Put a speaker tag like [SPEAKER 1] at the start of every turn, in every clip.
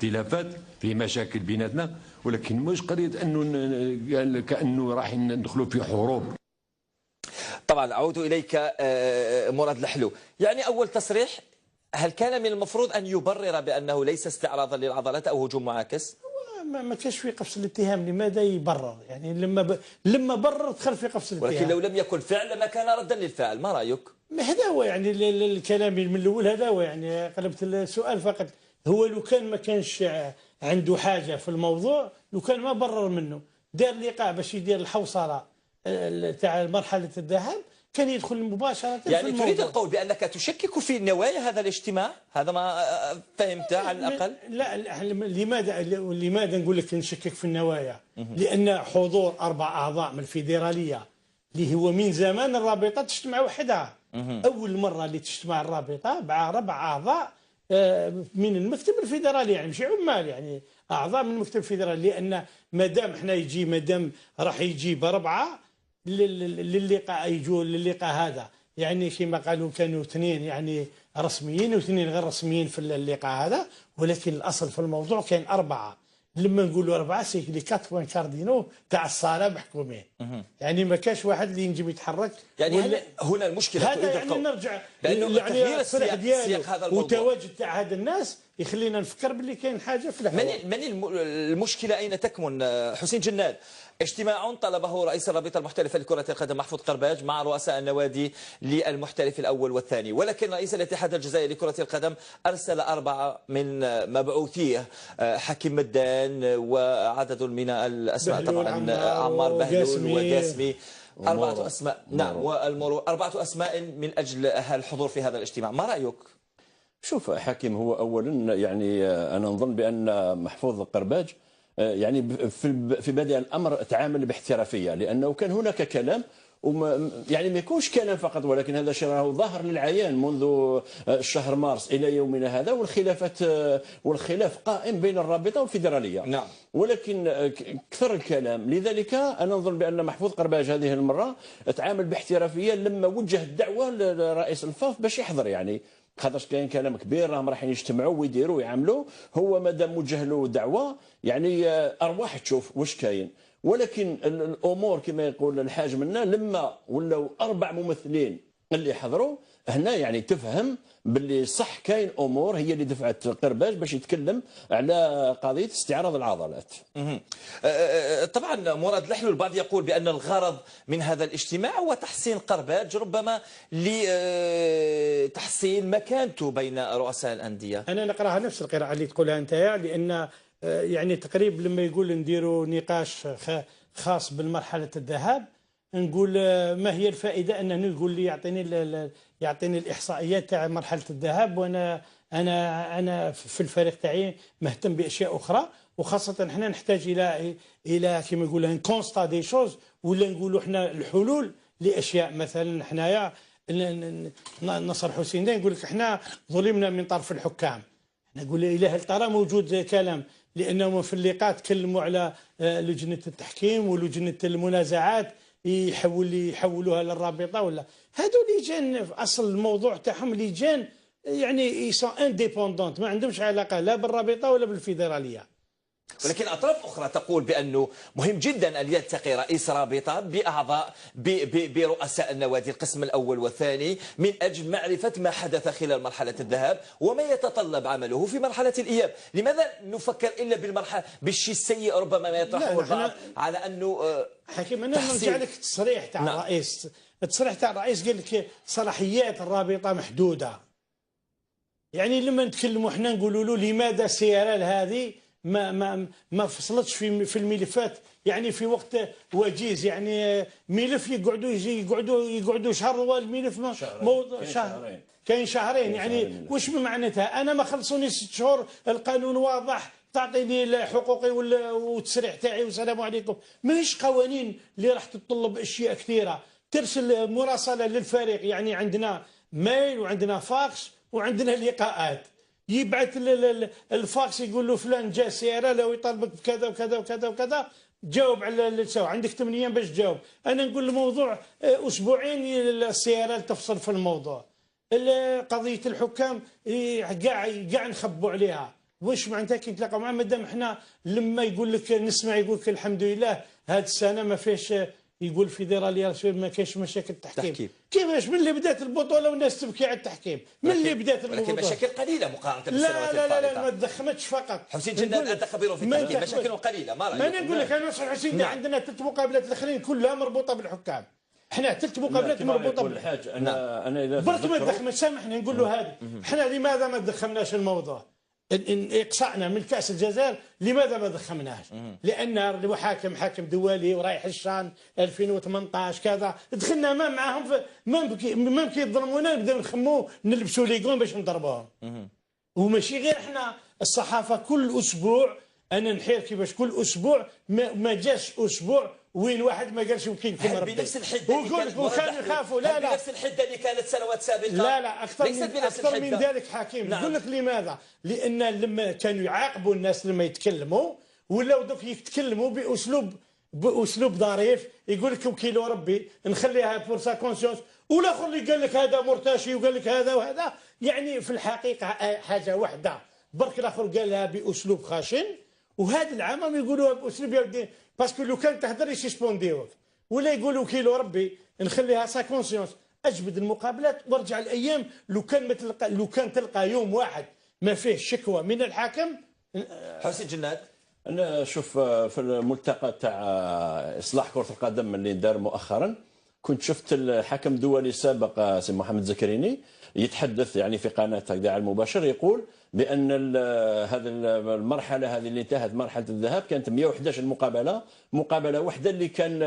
[SPEAKER 1] اختلافات، في مشاكل بيناتنا، ولكن مش قضيه انه كانه راح ندخلوا في حروب.
[SPEAKER 2] طبعا أعود إليك مراد الحلو. يعني أول تصريح، هل كان من المفروض أن يبرر بأنه ليس استعراضا للعضلات أو هجوم معاكس؟
[SPEAKER 3] ما كانش في قفص الاتهام، لماذا يبرر؟ يعني لما برر دخل في قفص الاتهام.
[SPEAKER 2] ولكن لو لم يكن فعل ما كان ردا للفعل، ما رأيك؟
[SPEAKER 3] هذا هو يعني الكلام من الاول، هذا هو يعني قلبت السؤال فقط. هو لو كان ما كانش عنده حاجه في الموضوع، لو كان ما برر منه، دار لقاء باش يدير الحوصله تاع مرحله الذهاب، كان يدخل مباشره
[SPEAKER 2] يعني
[SPEAKER 3] في الموضوع.
[SPEAKER 2] تريد القول بانك تشكك في نوايا هذا الاجتماع؟ هذا ما فهمته على الاقل.
[SPEAKER 3] لا، لماذا نقول لك نشكك في النوايا؟ لان حضور 4 اعضاء من الفيدراليه اللي هو من زمان الرابطه تجتمع وحدها. اول مره اللي تجتمع الرابطه مع 4 اعضاء من المكتب الفيدرالي، يعني مش عمال، يعني اعضاء من المكتب الفيدرالي. لان مادام راح يجيب 4 للقاء، يجوا للقاء هذا، يعني كما قالوا كانوا 2 يعني رسميين و2 غير رسميين في اللقاء هذا، ولكن الاصل في الموضوع كان 4. لما نقولوا 4 سي لي 4 كاردينو تاع الصاله محكومين، يعني ما كاش واحد اللي ينجم يتحرك.
[SPEAKER 2] يعني هنا المشكله
[SPEAKER 3] هذا يعني نرجع
[SPEAKER 2] يعني
[SPEAKER 3] السياق
[SPEAKER 2] ديالو
[SPEAKER 3] هذا والتواجد تاع هذا الناس يخلينا نفكر باللي كاين حاجه في الحوار.
[SPEAKER 2] من المشكله اين تكمن؟ حسين جناد، اجتماع طلبه رئيس الرابطه المحترفه لكره القدم محفوظ قرباج مع رؤساء النوادي للمحترف الاول والثاني، ولكن رئيس الاتحاد الجزائري لكره القدم ارسل 4 من مبعوثيه، حكيم مدان وعدد من الاسماء، طبعا عمار بهلول وقاسمي، 4 اسماء. نعم، والمرور 4 اسماء من اجل الحضور في هذا الاجتماع. ما رايك؟
[SPEAKER 4] شوف حكيم، هو اولا يعني انا نظن بان محفوظ قرباج يعني في بدء الامر تعامل باحترافيه، لانه كان هناك كلام يعني ما يكونش كلام فقط، ولكن هذا شيء راهو ظاهر للعيان منذ شهر مارس الى يومنا هذا، والخلاف قائم بين الرابطه والفيدراليه.
[SPEAKER 2] نعم.
[SPEAKER 4] ولكن كثر الكلام، لذلك انا نظن بان محفوظ قرباج هذه المره تعامل باحترافيه لما وجه الدعوه لرئيس الفاف باش يحضر، يعني خاطرش كاين كلام كبير راهم رايحين يجتمعوا ويديروا ويعملوا. هو مادام وجه له دعوه يعني ارواح تشوف واش كاين. ولكن الامور كما يقول الحاج منا، لما ولاو 4 ممثلين اللي حضروا هنا، يعني تفهم باللي صح كاين امور هي اللي دفعت قرباج باش يتكلم على قضيه استعراض العضلات.
[SPEAKER 2] طبعا مراد الحلو، البعض يقول بان الغرض من هذا الاجتماع هو تحسين قرباج، ربما لتحسين مكانته بين رؤساء الانديه.
[SPEAKER 3] انا نقراها نفس القراءه اللي تقولها انت، لان يعني تقريبا لما يقول نديروا نقاش خاص بالمرحله الذهاب، نقول ما هي الفائده انه يقول لي يعطيني الاحصائيات تاع مرحله الذهاب، وانا انا في الفريق تاعي مهتم باشياء اخرى، وخاصه احنا نحتاج الى كما يقولوا كونستا دي شوز، ولا نقولوا احنا الحلول لاشياء. مثلا حنايا نصر حسين ده يقول لك احنا ظلمنا من طرف الحكام. نقول الى هل ترى موجود كلام؟ لانهم في اللقاء تكلموا على لجنه التحكيم ولجنه المنازعات، يحولوها للرابطه، ولا هذو لجان في اصل الموضوع تاعهم لجان يعني يسون انديبوندونت، ما عندهمش علاقه لا بالرابطه ولا بالفيدراليه.
[SPEAKER 2] ولكن اطراف اخرى تقول بانه مهم جدا ان يلتقي رئيس رابطه باعضاء برؤساء النوادي القسم الاول والثاني من اجل معرفه ما حدث خلال مرحله الذهاب وما يتطلب عمله في مرحله الاياب. لماذا نفكر الا بالمرحله بالشيء السيء ربما ما يطرحه البعض على انه
[SPEAKER 3] حكيم؟ انا نرجع لك التصريح تاع الرئيس. التصريح تاع الرئيس قال لك صلاحيات الرابطه محدوده. يعني لما نتكلموا احنا نقولوا له لماذا سيرال هذه ما فصلتش في الملفات، يعني في وقت وجيز، يعني ملف يقعدوا شهر، والملف شهر كاين شهرين، يعني واش معناتها؟ انا ما خلصوني 6 شهور، القانون واضح، تعطيني حقوقي والتسريح تاعي والسلام عليكم. ماهيش قوانين اللي راح تتطلب اشياء كثيره. ترسل مراسله للفريق، يعني عندنا ميل وعندنا فاكس وعندنا لقاءات، يبعث الفاكس يقول له فلان جاء سياره لو يطالبك بكذا وكذا وكذا وكذا، جاوب على الساعه، عندك 8 ايام باش تجاوب. انا نقول الموضوع اسبوعين السياره تفصل في الموضوع. قضيه الحكام كاع نخبوا عليها، واش معناتها كي نتلاقاو معاه مادام حنا لما يقول لك نسمع يقول لك الحمد لله هذه السنه ما فيش يقول الفيدراليه ما كاينش مشاكل التحكيم. كيفاش من اللي بدات البطوله والناس تبكي على التحكيم من اللي بدات البطوله؟
[SPEAKER 2] ولكن مشاكل قليله مقارنه بالسنوات
[SPEAKER 3] لا
[SPEAKER 2] الفارطه.
[SPEAKER 3] لا لا ما تدخمتش فقط.
[SPEAKER 2] حسين جناد انت خبير في التحكيم، مشاكل قليله ما رايك؟
[SPEAKER 3] ما انا نقول لك انا نصح حسين عندنا 3 مقابلات الاخرين كلها مربوطه بالحكام. احنا 3 مقابلات مربوطه
[SPEAKER 4] بالحاج. انا اذا
[SPEAKER 3] برك ما تدخل سامحني نقول له هذه احنا لماذا ما دخلناش الموضوع؟ اقصائنا من كاس الجزائر لماذا ما ضخمناش؟ لان الحاكم حاكم دولي ورايح الشان 2018 كذا دخلنا ما معاهم ما كيظلمونا نبداو نخمو نلبسوا ليغون باش نضربوهم. وماشي غير احنا الصحافه كل اسبوع انا نحير كيفاش كل اسبوع ما جاش اسبوع وين واحد ما قالش وكيلكم ربي
[SPEAKER 2] بنفس الحده اللي كانت
[SPEAKER 3] وكانوا يخافوا. لا
[SPEAKER 2] بنفس الحده اللي كانت سنوات سابقه.
[SPEAKER 3] لا اكثر من ذلك حكيم. نقول لك لماذا؟ لان لما كانوا يعاقبوا الناس لما يتكلموا ولاو دوك يتكلموا باسلوب ظريف يقول لك وكيل ربي نخليها بور سا كونسيونس، والاخر اللي قال لك هذا مرتشي وقال لك هذا وهذا. يعني في الحقيقه حاجه واحده برك الاخر قالها باسلوب خاشن وهذا العام يقولوها باسلوب يا ودي باسكو لو كان تهضر يسسبونديوك ولا يقولوا كيلو ربي نخليها سا كونسيونس. اجبد المقابلات وارجع الايام لو كان تلقى يوم واحد ما فيه شكوى من الحاكم.
[SPEAKER 2] حسين جناد
[SPEAKER 4] انا شوف في الملتقى تاع اصلاح كره القدم اللي دار مؤخرا كنت شفت الحكم الدولي السابق سي محمد زكريني يتحدث يعني في قناه هكذا على المباشر يقول بان هذه المرحله هذه اللي انتهت مرحله الذهاب كانت 111 مقابله واحده اللي كان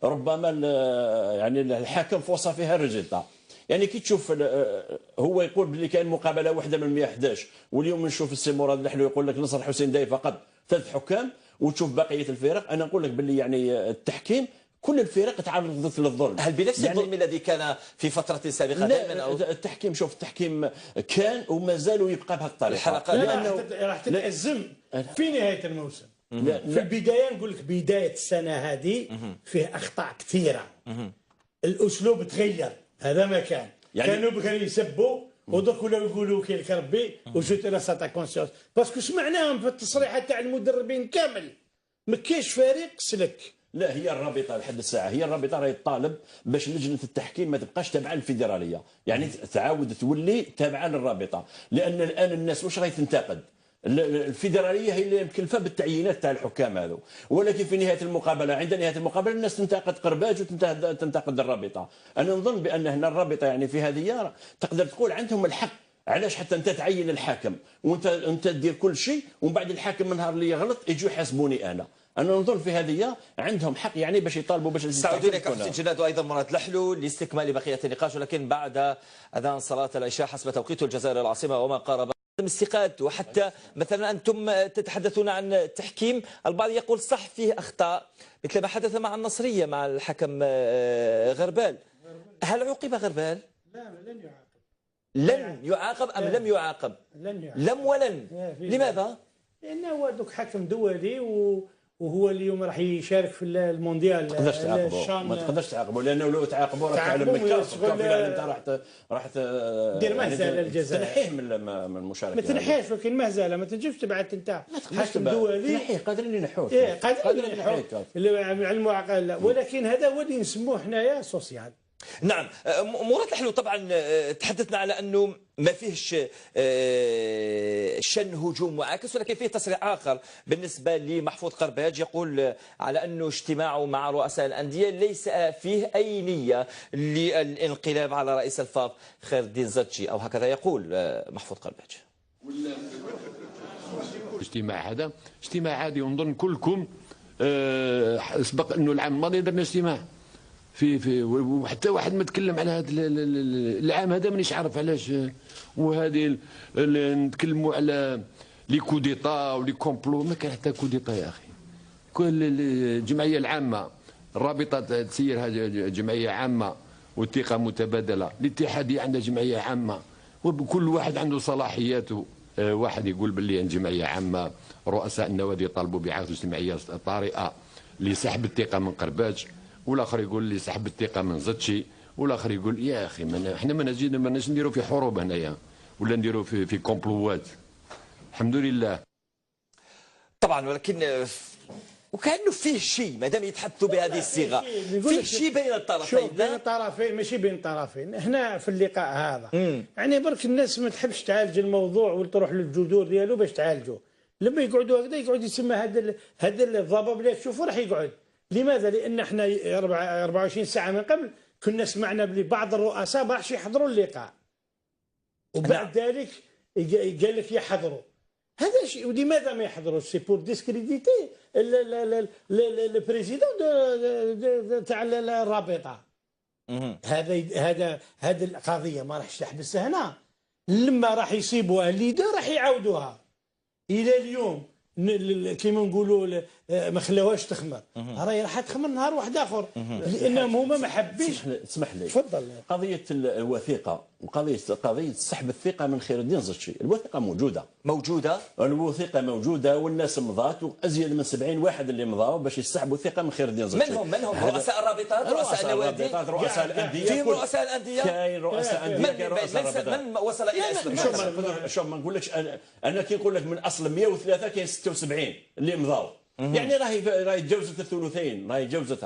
[SPEAKER 4] ربما يعني الحكم فوصى فيها الريزلتا. يعني كي تشوف هو يقول باللي كان مقابله واحده من 111 واليوم نشوف السي مراد الحلو يقول لك نصر حسين داي فقط 3 حكام وتشوف بقيه الفرق. انا نقول لك باللي يعني التحكيم كل الفرق تعرضت للظلم.
[SPEAKER 2] هل بنفس يعني الظلم الذي كان في فترة سابقة دائما أو
[SPEAKER 4] التحكيم شوف التحكيم كان وما زال ويبقى بهذه الطريقة.
[SPEAKER 3] الحلقة لأنه راح تتأزم في نهاية الموسم. في البداية نقول لك بداية السنة هذه فيه أخطاء كثيرة. الأسلوب تغير هذا ما كان يعني كانوا بغيو يسبوا ودوك ولاو يقولوا كيلك ربي وجوت لا ساتا كونسيونس باسكو سمعناهم في التصريحات تاع المدربين كامل ما كاينش فريق سلك.
[SPEAKER 4] لا هي الرابطه لحد الساعه هي الرابطه راهي تطالب باش لجنه التحكيم ما تبقاش تابعه للفيدراليه، يعني تعاود تولي تابعه للرابطه، لان الان الناس واش راهي تنتقد؟ الفيدراليه هي اللي مكلفه بالتعيينات تاع الحكام هذو، ولكن في نهايه المقابله عند نهايه المقابله الناس تنتقد قرباج وتنتقد الرابطه. انا نظن بان هنا الرابطه يعني في هذه تقدر تقول عندهم الحق. علاش حتى انت تعين الحاكم وانت دير كل شيء ومن بعد الحاكم من نهار اللي يغلط يجوا يحاسبوني انا نظن في هذه عندهم حق يعني باش يطالبوا باش
[SPEAKER 2] سعود لك حسين جناد وايضا مراد الحلو لاستكمال بقيه النقاش، ولكن بعد اذان صلاه العشاء حسب توقيت الجزائر العاصمه وما قارب استيقاظ. وحتى مثلا انتم تتحدثون عن تحكيم، البعض يقول صح فيه اخطاء مثل ما حدث مع النصريه مع الحكم غربال. هل عوقب غربال؟
[SPEAKER 3] لا لن يعاقب.
[SPEAKER 2] لن يعاقب ام لم يعاقب؟
[SPEAKER 3] لن يعاقب.
[SPEAKER 2] لم ولن. لماذا؟
[SPEAKER 3] لانه هو دوك حكم دولي وهو اليوم راح يشارك في المونديال.
[SPEAKER 4] ما تقدرش تعاقبه، ما تقدرش تعاقبه، لانه لو تعاقبوا راح تعلم مكاس انت راح
[SPEAKER 3] دير مهزله للجزائر،
[SPEAKER 4] تنحيه من المشاركه.
[SPEAKER 3] ما تنحيش، ولكن مهزله ما تجيش تبعث انت حكم دولي.
[SPEAKER 4] تنحيه قادرين ينحوه.
[SPEAKER 3] قادرين ينحوه على المعاقله، ولكن هذا هو اللي نسموه حنايا سوسيال.
[SPEAKER 2] نعم. مراد الحلو طبعا تحدثنا على انه ما فيهش شن هجوم معاكس، ولكن فيه تصريح اخر بالنسبه لمحفوظ قرباج يقول على انه اجتماعه مع رؤساء الانديه ليس فيه اي نيه للانقلاب على رئيس الفاف خير الدين زتشي، او هكذا يقول محفوظ قرباج.
[SPEAKER 1] الاجتماع هذا اجتماع عادي، ونظن كلكم سبق انه العام الماضي درنا اجتماع في وحتى واحد ما تكلم على هذا العام هذا مانيش عارف علاش. وهذه نتكلموا على لي كوديطا ولي كومبلو، ما كان حتى كوديطا يا اخي. كل الجمعيه العامه الرابطه تسيرها جمعيه عامه والثقه متبادله، الاتحاديه عندها جمعيه عامه وكل واحد عنده صلاحياته. واحد يقول باللي جمعيه عامه، رؤساء النوادي طالبوا بعقد اجتماعيه طارئه لسحب الثقه من قرباج، والاخر يقول لي سحب الثقه من زتشي، والاخر يقول يا اخي احنا ما نجينا نديروا في حروب هنايا ولا نديروا في كومبلوات. الحمد لله.
[SPEAKER 2] طبعا ولكن وكأنه فيه شيء ما دام يتحدثوا بهذه الصيغه، فيه شيء بين الطرفين.
[SPEAKER 3] شوف بين الطرفين ماشي بين الطرفين. هنا في اللقاء هذا يعني برك الناس ما تحبش تعالج الموضوع وتروح للجذور ديالو باش تعالجوه. لما يقعدوا هكذا يقعد يسمى هذا الضباب اللي تشوفوا راح يقعد. لماذا؟ لان احنا 24 ساعه من قبل كنا سمعنا بلي بعض الرؤساء ما راحش يحضروا اللقاء، وبعد ذلك قال لك يحضروا. هذا شيء. ولماذا ما يحضروش؟ سي بور ديسكريديتي البريزيدون تاع الرابطه. هذا القضيه ما راحش تحبس هنا. لما راح يصيبوها الليدر راح يعاودوها الى اليوم. كيما نقولوا ما خلاوهاش تخمر، راهي راح تخمر نهار واحد اخر، لانهم هما ما حبيش.
[SPEAKER 4] اسمح لي،
[SPEAKER 3] تفضل.
[SPEAKER 4] قضيه الوثيقه وقضيه سحب الثقه من خير الدين زرتشي، الوثيقه موجوده، الوثيقه موجوده والناس مضات، وازيد من 70 واحد اللي مضاوا باش يسحبوا الثقه من خير الدين زرتشي.
[SPEAKER 2] من هم رؤساء الرابطات، رؤساء النوادي،
[SPEAKER 4] رؤساء الانديه.
[SPEAKER 2] فيهم رؤساء الانديه،
[SPEAKER 4] كاين رؤساء انديه، كاين رؤساء الرابطات.
[SPEAKER 2] من وصل الى اسلم؟
[SPEAKER 4] شوف ما نقولكش انا كي نقول لك من اصل 103 كاين 76 اللي مضاو، يعني راهي تجاوزت الثلثين، راهي جوزت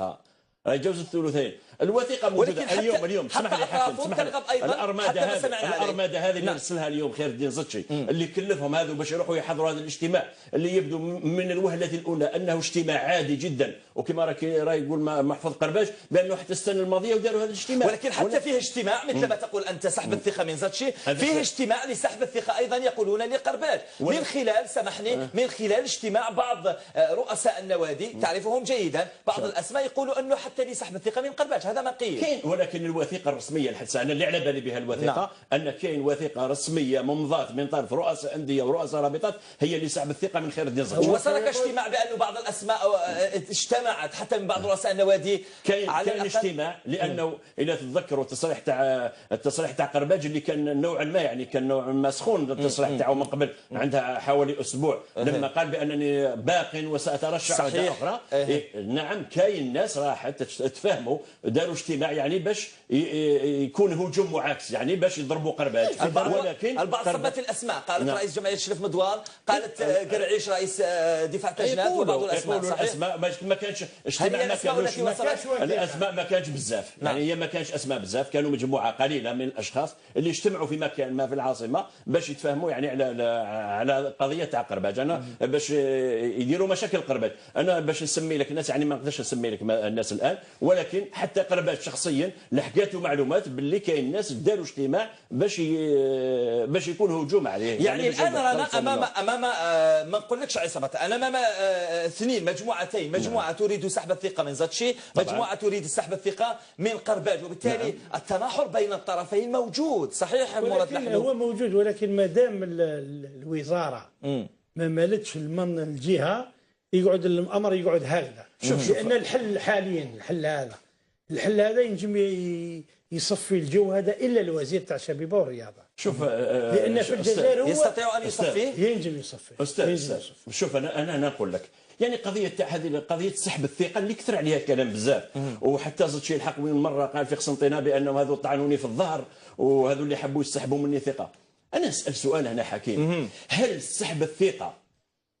[SPEAKER 4] الثلثين. الوثيقه موجوده اليوم. اسمح لي حكم، اسمح لي. الارماده هذه اللي رسلها اليوم خير الدين زرتشي، اللي كلفهم هذا باش يروحوا يحضروا هذا الاجتماع اللي يبدو من الوهله الاولى انه اجتماع عادي جدا، وكما راه يقول محفوظ قرباج بانه حتى السنه الماضيه وداروا هذا الاجتماع.
[SPEAKER 2] ولكن حتى فيه اجتماع مثل ما تقول انت سحب الثقه من زرتشي، فيه اجتماع لسحب الثقه ايضا يقولون لقرباج من خلال، سامحني، من خلال اجتماع بعض رؤساء النوادي تعرفهم جيدا. بعض الاسماء يقولوا انه حتى لسحب الثقه من قرباج، هذا ما قيل.
[SPEAKER 4] كاين، ولكن الوثيقه الرسميه الحدثه انا اللي على بالي بها الوثيقه، ان كاين وثيقه رسميه ممضات من طرف رؤساء انديه ورؤساء رابطات هي اللي سحب الثقه من خير الدين زرتشي.
[SPEAKER 2] وصلك اجتماع بانه بعض الاسماء اجتمعت حتى من بعض رؤساء النوادي؟
[SPEAKER 4] كاين اجتماع، لانه اذا تتذكروا التصريح تاع قرباج اللي كان نوعا ما، يعني كان نوعا ما سخون التصريح تاعو من قبل، عندها حوالي اسبوع، لما قال بانني باق وساترشح مره اخرى. نعم، كاين ناس راحت تفاهموا داروا اجتماع يعني باش يكون هجوم معاكس، يعني باش يضربوا قرباج.
[SPEAKER 2] ولكن البعض صبت الاسماء، قالت رئيس جمعيه شرف مدوار، قالت قرعيش رئيس دفاع تجنات، وبعض الاسماء صحيح.
[SPEAKER 4] الاسماء ما كانش اجتماع، الاسماء ما كانش بزاف، يعني هي ما كانش اسماء بزاف، كانوا مجموعه قليله من الاشخاص اللي اجتمعوا في مكان ما في العاصمه باش يتفاهموا يعني على قضيه تاع قرباج، انا باش يديروا مشاكل قرباج. انا باش نسمي لك الناس، يعني ما نقدرش نسمي لك الناس الان، ولكن حتى قرباج شخصيا لحقاته معلومات باللي كاين ناس داروا اجتماع باش يكون هجوم عليه.
[SPEAKER 2] يعني الان رانا امام ما نقولكش عصابه، انا امام اثنين، مجموعتين، مجموعه تريد سحب الثقه من زرتشي، مجموعه تريد سحب الثقه من قرباج، وبالتالي التناحر بين الطرفين موجود. صحيح مراد
[SPEAKER 3] لحلو، هو موجود، ولكن ما دام الوزاره ما مالتش الجهه يقعد الامر يقعد هكذا. لان الحل حاليا، الحل هذا ينجم يصفي الجو هذا الا الوزير تاع الشبيبه والرياضه.
[SPEAKER 4] شوف،
[SPEAKER 3] لان في الجزائر هو
[SPEAKER 2] يستطيع ان يصفيه،
[SPEAKER 3] ينجم يصفي.
[SPEAKER 4] استاذ شوف، انا نقول لك، يعني قضيه تاع هذه قضيه سحب الثقه اللي كثر عليها كلام بزاف، وحتى زرتشي الحق من مره قال في قسنطينه بانه هذو طعنوني في الظهر وهذو اللي حبوا يسحبوا مني ثقه. انا اسال سؤال هنا حكيم، هل سحب الثقه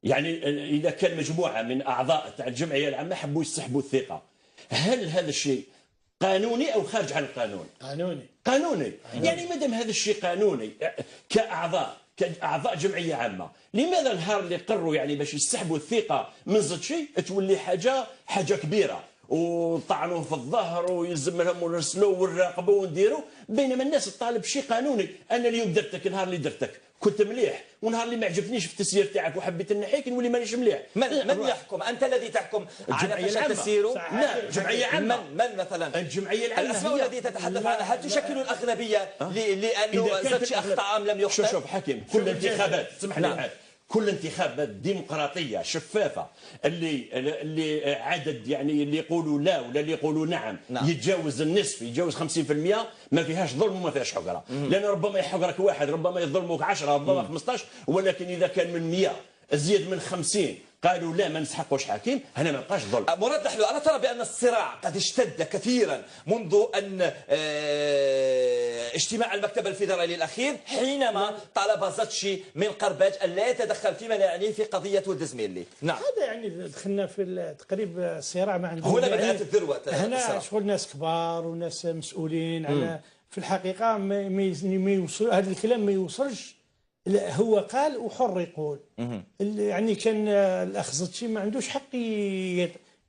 [SPEAKER 4] يعني اذا كان مجموعه من اعضاء تاع الجمعيه العامه حبوا يسحبوا الثقه، هل هذا الشيء قانوني او خارج عن القانون؟ قانوني. يعني ما دام هذا الشيء قانوني، كاعضاء جمعيه عامه، لماذا النهار اللي قرروا يعني باش يسحبوا الثقه من زرتشي تولي حاجه كبيره، وطعنوه في الظهر ويلزم لهم ونرسلوه ونراقبوه ونديروا، بينما الناس تطالب بشيء قانوني. انا اليوم درتك، النهار اللي درتك كنت مليح، ونهار اللي ما عجبنيش في التسيير تاعك وحبيت نحيك نولي مانيش مليح.
[SPEAKER 2] من يحكم؟ انت الذي تحكم على فشل تسييره؟
[SPEAKER 4] لا، جمعيه عامه.
[SPEAKER 2] من مثلا؟
[SPEAKER 4] الجمعيه العامه.
[SPEAKER 2] الاسماء التي تتحدث عنها هل تشكل الاغلبيه لانه زرتشي اخطا ام لم يخطئ؟
[SPEAKER 4] شوف حكيم، كل انتخابات، سمح لي، كل انتخابات ديمقراطيه شفافه اللي عدد يعني اللي يقولوا لا ولا اللي يقولوا نعم يتجاوز النصف، يتجاوز 50%، ما فيهاش ظلم وما فيهاش حقره. لان ربما يحقرك واحد، ربما يظلموك 10، ربما 15، ولكن اذا كان من 100 ازيد من 50 قالوا لا ما نسحقوش حكيم، هنا ما بقاش ظلم.
[SPEAKER 2] مراد لحلو، انا ترى بان الصراع قد اشتد كثيرا منذ ان اجتماع المكتب الفيدرالي الأخير حينما طلب زاتشي من قرباج أن لا يتدخل فيما لا يعنيه في قضية ولد زميلي. نعم،
[SPEAKER 3] هذا يعني دخلنا في تقريب صراع مع
[SPEAKER 2] هنا بدأت الذروة.
[SPEAKER 3] هنا شغل ناس كبار وناس مسؤولين على في الحقيقة ما يوصل هذا الكلام ما يوصلش. هو قال وحر يقول. يعني كان الأخ زاتشي ما عندوش حق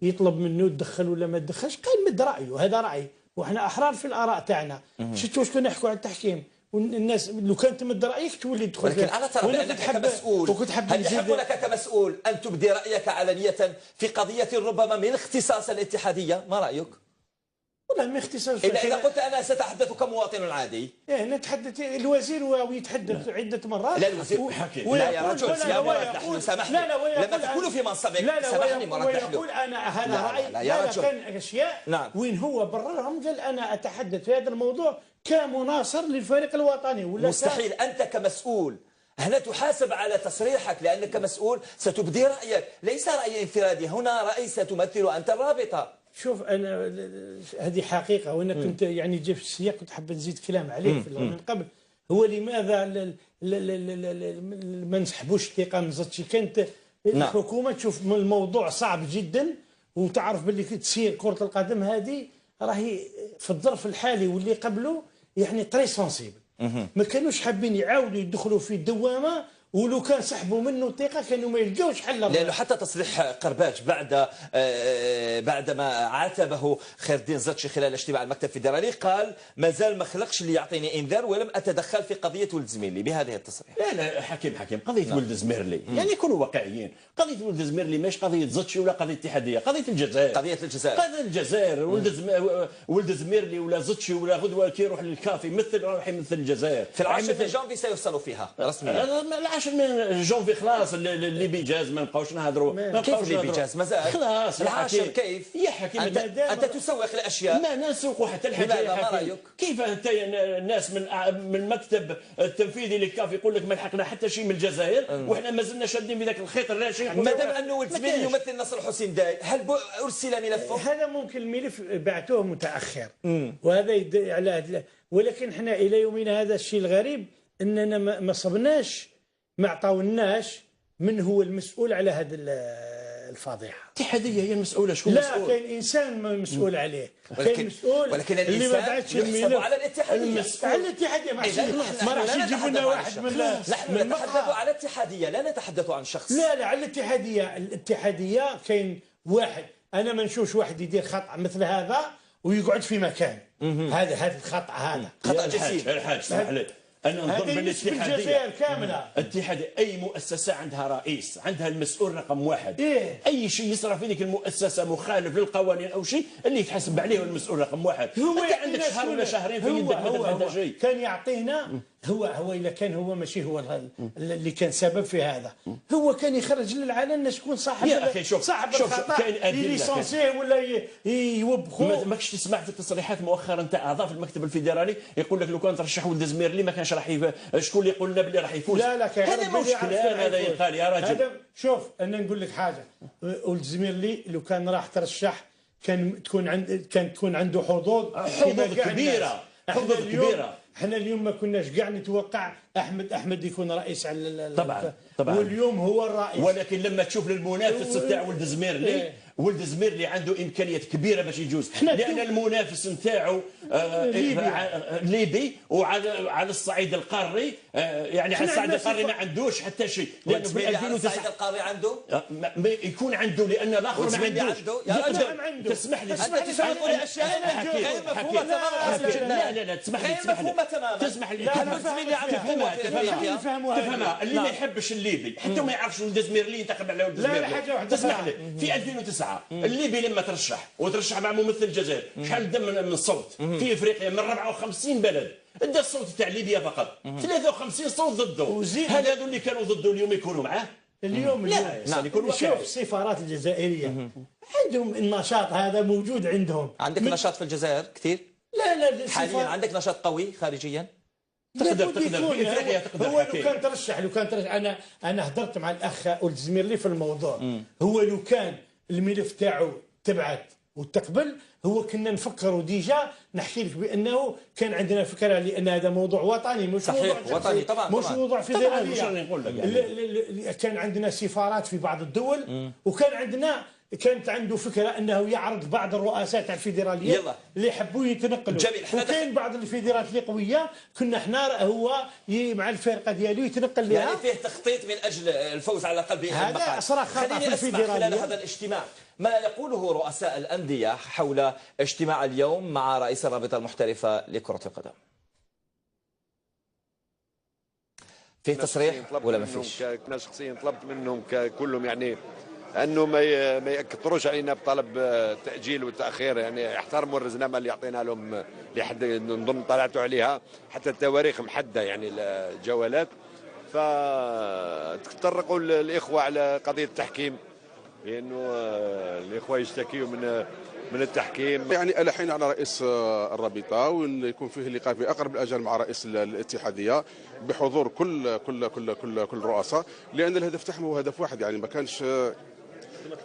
[SPEAKER 3] يطلب منه يدخل ولا ما تدخلش، قال مد رأيه، هذا رأي وإحنا أحرار في الآراء تاعنا. شفتوا واش كنا نحكوا على التحكيم والناس لو كانت تمد رايك تولي تدخل.
[SPEAKER 2] ولكن انا ترى بانك كمسؤول هل يحق لك كمسؤول ان تبدي رايك علنيه في قضيه ربما من اختصاص الاتحاديه؟ ما رايك؟
[SPEAKER 3] والله ما اختصاص.
[SPEAKER 2] اذا قلت انا ساتحدث كمواطن عادي.
[SPEAKER 3] نتحدث الوزير ويتحدث عدة مرات.
[SPEAKER 2] لا الوزير حكي لا يا رجل يا مراد سامحني لما تكون في منصبك سامحني مراد
[SPEAKER 3] ويقول انا هذا رايي.
[SPEAKER 2] لا يا رجل
[SPEAKER 3] كان اشياء وين هو بررهم قال انا اتحدث في هذا الموضوع كمناصر للفريق الوطني. ولا
[SPEAKER 2] مستحيل انت كمسؤول هنا تحاسب على تصريحك لانك مسؤول ستبدي رايك، ليس راي انفرادي، هنا راي ستمثل انت الرابطه.
[SPEAKER 3] شوف انا هذه حقيقه وانا كنت يعني جا في السياق كنت حاب نزيد كلام عليه من قبل. هو لماذا ما نسحبوش الثقه من زاتشي؟ كانت الحكومه تشوف الموضوع صعب جدا وتعرف باللي تسير كره القدم هذه راهي في الظرف الحالي واللي قبله يعني تري سونسيبل. ما كانوش حابين يعاودوا يدخلوا في الدوامه، ولو كان سحبوا منه الثقه كانوا ما يلقاوش حل.
[SPEAKER 2] لانه حتى تصريح قرباج بعدما عاتبه خير الدين زاتشي خلال اجتماع المكتب الفيدرالي قال مازال ما خلقش اللي يعطيني انذار ولم اتدخل في قضيه ولد زميلي بهذه التصريح.
[SPEAKER 4] لا حكيم قضيه ولد زميرلي يعني كونوا واقعيين. قضيه ولد زميرلي مش قضيه زاتشي ولا قضيه اتحاديه، قضيه الجزائر.
[SPEAKER 2] قضيه
[SPEAKER 4] الجزائر ولد زميرلي ولا زاتشي ولا غدوه كي يروح للكافي راح يمثل الجزائر
[SPEAKER 2] في 10 من جانفي سيفصلوا فيها رسميا.
[SPEAKER 4] 10 من جونفي خلاص اللي بيجاز ما نبقاوش نهضروا.
[SPEAKER 2] كيف اللي بيجاز مازال
[SPEAKER 4] خلاص
[SPEAKER 2] العاشر كيف
[SPEAKER 4] يا حكيم
[SPEAKER 2] انت تسوق لاشياء
[SPEAKER 4] ما نسوقوا حتى الحاجه. كيف انت الناس من المكتب التنفيذي للكاف يقول لك ما لحقنا حتى شيء من الجزائر وحنا ما زلنا شادين بذاك الخيط الراشي.
[SPEAKER 2] ما دام انه ولد زميلي يمثل نصر حسين داي هل ارسل ملفه؟
[SPEAKER 3] هذا ممكن الملف بعثوه متاخر وهذا يدل على هذا. ولكن احنا الى يومنا هذا الشيء الغريب اننا ما صبناش ما عطاوناش من هو المسؤول على هذه الفضيحه.
[SPEAKER 4] الاتحاديه هي المسؤوله. شكون
[SPEAKER 3] لا
[SPEAKER 4] مسؤول؟
[SPEAKER 3] كاين انسان مسؤول عليه، كاين مسؤول
[SPEAKER 2] ولكن
[SPEAKER 3] اللي ما بعثش
[SPEAKER 2] يحسب على الاتحاديه.
[SPEAKER 3] على الاتحاديه ما راحش يجيبوا لنا واحد
[SPEAKER 2] نحن نتحدث على الاتحاديه لا نتحدث عن شخص.
[SPEAKER 3] لا على الاتحاديه كاين واحد. انا ما نشوفش واحد يدير خطا مثل هذا ويقعد في مكان هذا الخطا هذا
[SPEAKER 2] خطا جسيم.
[SPEAKER 4] الحاج اسمح لي انا نظن بالاتحاديه
[SPEAKER 3] الجزائر كامله.
[SPEAKER 4] الاتحاديه اي مؤسسه عندها رئيس، عندها المسؤول رقم واحد.
[SPEAKER 3] اي
[SPEAKER 4] شيء يصرى في ذيك المؤسسه مخالف للقوانين او شيء اللي يتحاسب عليه المسؤول رقم واحد. انت عندك شهر ولا شهرين في يدك ما تفعل شيء.
[SPEAKER 3] كان يعطينا هو اذا كان هو ماشي هو اللي كان سبب في هذا، هو كان يخرج للعلن شكون صاحب
[SPEAKER 4] يا اخي صاحب
[SPEAKER 3] الخطا يليسونسيه ولا يوبخوه.
[SPEAKER 4] ماكش تسمع في التصريحات مؤخرا نتاع اعضاء في المكتب الفيدرالي يقول لك لو كان ترشح ولد زميرلي ما كانش راح شكون اللي يقول لنا باللي راح يفوز.
[SPEAKER 3] لا
[SPEAKER 4] هذا مش كلام هذا يقال يا رجل.
[SPEAKER 3] شوف انا نقول لك حاجه، ولد زميرلي لو كان راح ترشح كان تكون عنده حظوظ
[SPEAKER 4] كبيره. حظوظ كبيره.
[SPEAKER 3] احنا اليوم ما كناش كاع نتوقع احمد يكون رئيس على
[SPEAKER 4] طبعا
[SPEAKER 3] واليوم هو الرئيس.
[SPEAKER 4] ولكن لما تشوف المنافس تاع ولد زميرلي ولد زميرلي عنده امكانيات كبيره باش يجوز، لان المنافس نتاعو ليبي وعلى الصعيد القاري يعني على الصعيد القاري ما عندوش حتى شيء.
[SPEAKER 2] لانه في 2009 الصعيد القاري عنده
[SPEAKER 4] يكون عنده لان الاخر ما عندوش.
[SPEAKER 2] يا رجل
[SPEAKER 4] تسمح لي
[SPEAKER 2] انت تقول اشياء غير مفهومه تماما.
[SPEAKER 4] لا تسمح لي
[SPEAKER 2] تسمح لي
[SPEAKER 4] تفهمها اللي ما يحبش الليبي حتى ما يعرفش ولد زميرلي ينتخب على ولد زميرلي. تسمح لي في 2009 الليبي لما ترشح مع ممثل الجزائر شحال دم من الصوت في افريقيا من 54 بلد ادى الصوت تاع ليبيا فقط 53 صوت ضده. هل هذو اللي كانوا ضده اليوم يكونوا معاه؟
[SPEAKER 3] اليوم شوف السفارات الجزائريه عندهم النشاط هذا موجود عندهم.
[SPEAKER 2] عندك نشاط في الجزائر كثير؟
[SPEAKER 3] لا
[SPEAKER 2] حاليا عندك نشاط قوي خارجيا؟
[SPEAKER 4] تقدر في افريقيا تقدر.
[SPEAKER 3] هو لو كان ترشح انا هدرت مع الاخ ولد زميرلي في الموضوع. هو لو كان الملف تاعو تبعت وتقبل هو كنا نفكروا ديجا. نحكي لك بانه كان عندنا فكره لان هذا موضوع وطني، مش
[SPEAKER 2] صحيح
[SPEAKER 3] موضوع
[SPEAKER 2] وطني طبعا
[SPEAKER 3] مش موضوع فيدرالي.
[SPEAKER 4] يعني.
[SPEAKER 3] كان عندنا سفارات في بعض الدول وكان عندنا كانت عنده فكره انه يعرض بعض الرؤساء تاع الفيدراليه اللي يحبوا يتنقلوا.
[SPEAKER 2] جميل.
[SPEAKER 3] وكاين بعض الفيدراليات اللي قويه كنا حنا هو مع الفرقه ديالو يتنقل لها.
[SPEAKER 2] يعني فيه تخطيط من اجل الفوز على الاقل باهم المقاعد.
[SPEAKER 3] هذا صراحه خطا في الفيدراليه.
[SPEAKER 2] خلال هذا الاجتماع ما يقوله رؤساء الانديه حول اجتماع اليوم مع رئيس الرابطه المحترفه لكره القدم. فيه تصريح ولا ما فيش؟
[SPEAKER 1] انا شخصيا طلبت منهم كلهم يعني انه ما يكثروش علينا بطلب التاجيل والتاخير، يعني يحترموا الرزنامه اللي يعطينا لهم لحد نظن طلعتوا عليها حتى التواريخ محدده يعني الجولات. فتطرقوا الاخوه على قضيه التحكيم لانه الاخوه يشتكيوا من التحكيم.
[SPEAKER 5] يعني الحين على رئيس الرابطه ويكون فيه لقاء في اقرب الاجال مع رئيس الاتحاديه بحضور كل الرؤساء، لان الهدف تاعهم هو هدف واحد. يعني ما كانش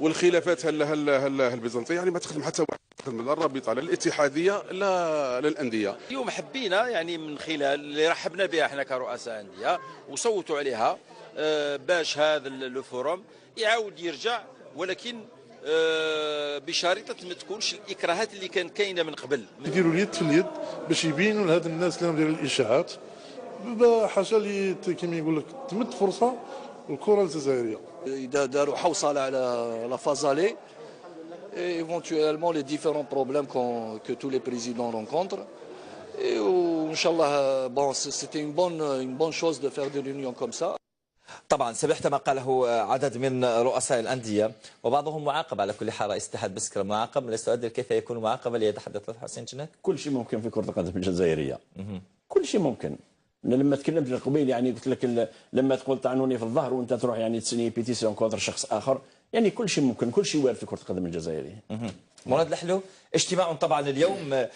[SPEAKER 5] والخلافات هل البيزنطيه يعني ما تخدم حتى واحد، تخدم لا الرابطه لا الاتحاديه لا للانديه.
[SPEAKER 6] اليوم حبينا يعني من خلال اللي رحبنا بها احنا كرؤساء انديه وصوتوا عليها باش هذا الفورم يعاود يرجع، ولكن بشريطه ما تكونش الاكراهات اللي كان كاينه من قبل.
[SPEAKER 7] يديروا اليد في اليد باش يبينوا لهذ الناس اللي دايرين الاشاعات بحاجه اللي كما يقول لك تمد فرصه الكره الجزائريه.
[SPEAKER 8] اذا داروا حوصله على لا فازالي éventuellement les différents problèmes que tous les présidents rencontrent. Et Inch'Allah, bon, c'était une bonne chose de faire des réunions comme ça.
[SPEAKER 2] طبعا سمعت ما قاله عدد من رؤساء الأندية وبعضهم معاقب على كل حال. رئيس اتحاد بسكرة معاقب، لست أدري كيف يكون معاقبا ليتحدث حسين جنات.
[SPEAKER 4] كل شيء ممكن في كرة القدم الجزائرية، كل شيء ممكن. لما تكلمت قبيل يعني قلت لك لما تقول طعنوني في الظهر وانت تروح يعني تسني بيتيسيون كونتر شخص اخر، يعني كل شيء ممكن، كل شيء وارد في كرة القدم الجزائرية.
[SPEAKER 2] مراد لحلو، اجتماع طبعا اليوم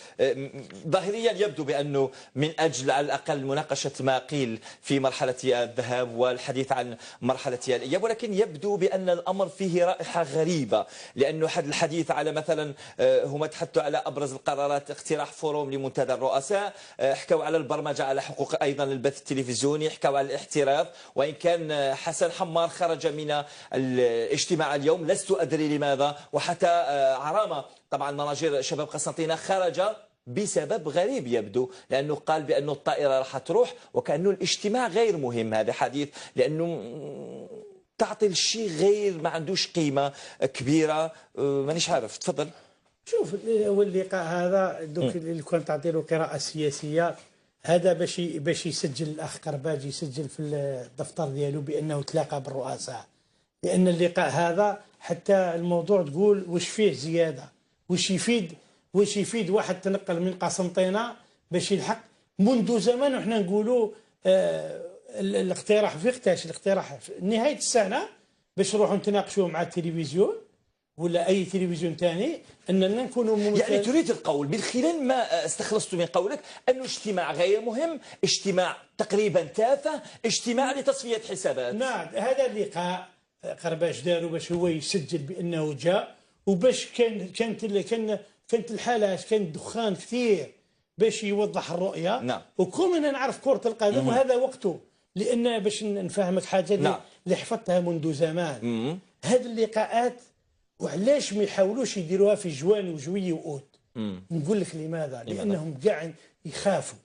[SPEAKER 2] ظاهريا يبدو بأنه من أجل على الأقل مناقشة ما قيل في مرحلة الذهاب والحديث عن مرحلة الإياب، ولكن يبدو بأن الأمر فيه رائحة غريبة، لأنه الحديث على مثلا هم تحدثوا على أبرز القرارات اقتراح فوروم لمنتدى الرؤساء، حكوا على البرمجة على حقوق أيضا البث التلفزيوني، حكوا على الاحتراف، وإن كان حسن حمار خرج من الاجتماع اليوم لست أدري لماذا، وحتى عرامة طبعا مناجير شباب قسنطينة خرج بسبب غريب يبدو، لأنه قال بأنه الطائرة راح تروح وكأنه الاجتماع غير مهم. هذا حديث لأنه تعطي الشيء غير ما عندوش قيمة كبيرة. مانيش عارف، تفضل.
[SPEAKER 3] شوف هو اللقاء هذا دوك اللي كنت تعطي له قراءة سياسية هذا باش يسجل الأخ قرباج يسجل في الدفتر ديالو بأنه تلاقى بالرؤساء، لأن اللقاء هذا حتى الموضوع تقول واش فيه زيادة، واش يفيد واحد تنقل من قسنطينة باش يلحق منذ زمان. وحنا نقولوا الاقتراح في وقتاش الاقتراح في نهاية السنة باش نروحوا نتناقشوا مع التلفزيون ولا أي تلفزيون ثاني أننا نكونوا
[SPEAKER 2] يعني تريد القول من خلال ما استخلصت من قولك أنه اجتماع غير مهم، اجتماع تقريبا تافه، اجتماع لتصفية حسابات.
[SPEAKER 3] نعم، هذا اللقاء قرباش داروا باش هو يسجل بأنه جاء، وباش كانت الحالات كان دخان كثير باش يوضح الرؤية.
[SPEAKER 2] نعم.
[SPEAKER 3] وكلنا نعرف كرة القدم وهذا وقته، لأن باش نفهمك حاجة اللي حفظتها منذ زمان. هذه اللقاءات وعلاش ما يحاولوش يديروها في جواني وجوية وأوت؟ نقول لك لماذا؟ لأنهم قاعد يخافوا،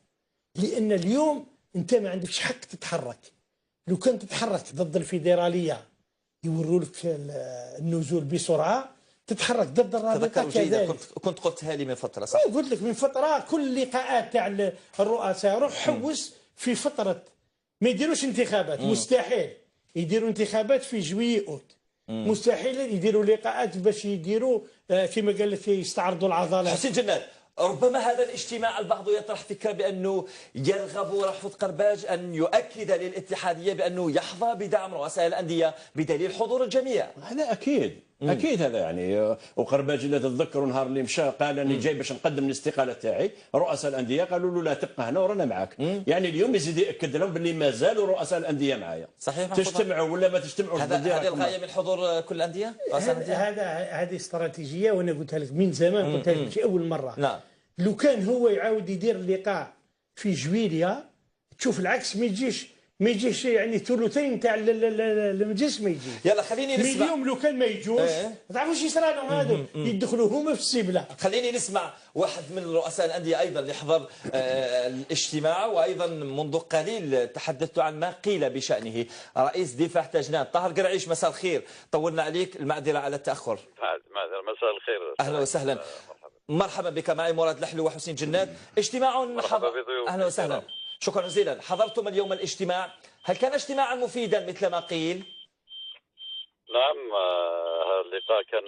[SPEAKER 3] لأن اليوم أنت ما عندكش حق تتحرك. لو كنت تتحرك ضد الفيدرالية يوروا لك النزول بسرعة، تتحرك ضد الرابطه كذلك.
[SPEAKER 2] كنت قلتها لي من فتره، صح؟
[SPEAKER 3] قلت لك من فتره كل اللقاءات تاع الرؤساء روح حوس في فتره ما يديروش انتخابات. مستحيل يديروا انتخابات في جويي اوت. مستحيل يديروا لقاءات باش يديروا كما قال لك يستعرضوا العضلات.
[SPEAKER 2] حسين جنات، ربما هذا الاجتماع البعض يطرح فكره بانه يرغب رحمة قرباج ان يؤكد للاتحاديه بانه يحظى بدعم رؤساء الانديه بدليل حضور الجميع.
[SPEAKER 4] هذا اكيد، اكيد هذا يعني. وقرباج اذا تتذكروا نهار اللي مشى قال اني جاي باش نقدم الاستقاله تاعي، رؤساء الانديه قالوا له لا تبقى هنا ورانا معك. يعني اليوم يزيد ياكد لهم باللي ما زالوا رؤساء الانديه معايا.
[SPEAKER 2] صحيح.
[SPEAKER 4] تجتمعوا ولا ما تجتمعوش.
[SPEAKER 2] هذه الغايه من حضور كل الانديه.
[SPEAKER 3] هذه استراتيجيه، وانا قلتها لك من زمان، قلتها لك ماشي اول مره.
[SPEAKER 2] نعم.
[SPEAKER 3] لو كان هو يعاود يدير اللقاء في جويليا تشوف العكس، ما يجيش يعني ثلثين تاع المجلس ما يجيش.
[SPEAKER 2] يلا خليني نسمع.
[SPEAKER 3] اليوم لو كان ما يجوش ما تعرفوش ايش صرا لهم هذو، يدخلوا هما في السبله.
[SPEAKER 2] خليني نسمع واحد من رؤساء الانديه ايضا اللي حضر الاجتماع، وايضا منذ قليل تحدثت عن ما قيل بشانه. رئيس دفاع تجنان طاهر قرعيش، مساء الخير، طولنا عليك، المعذره على التاخر.
[SPEAKER 9] معذره، مساء الخير.
[SPEAKER 2] اهلا وسهلا. مرحبا بك، معي مراد لحلو وحسين جناد. اجتماع اهلا وسهلا. شكرا جزيلا. حضرتم اليوم الاجتماع، هل كان اجتماعا مفيدا مثل ما قيل؟
[SPEAKER 9] نعم، اللقاء كان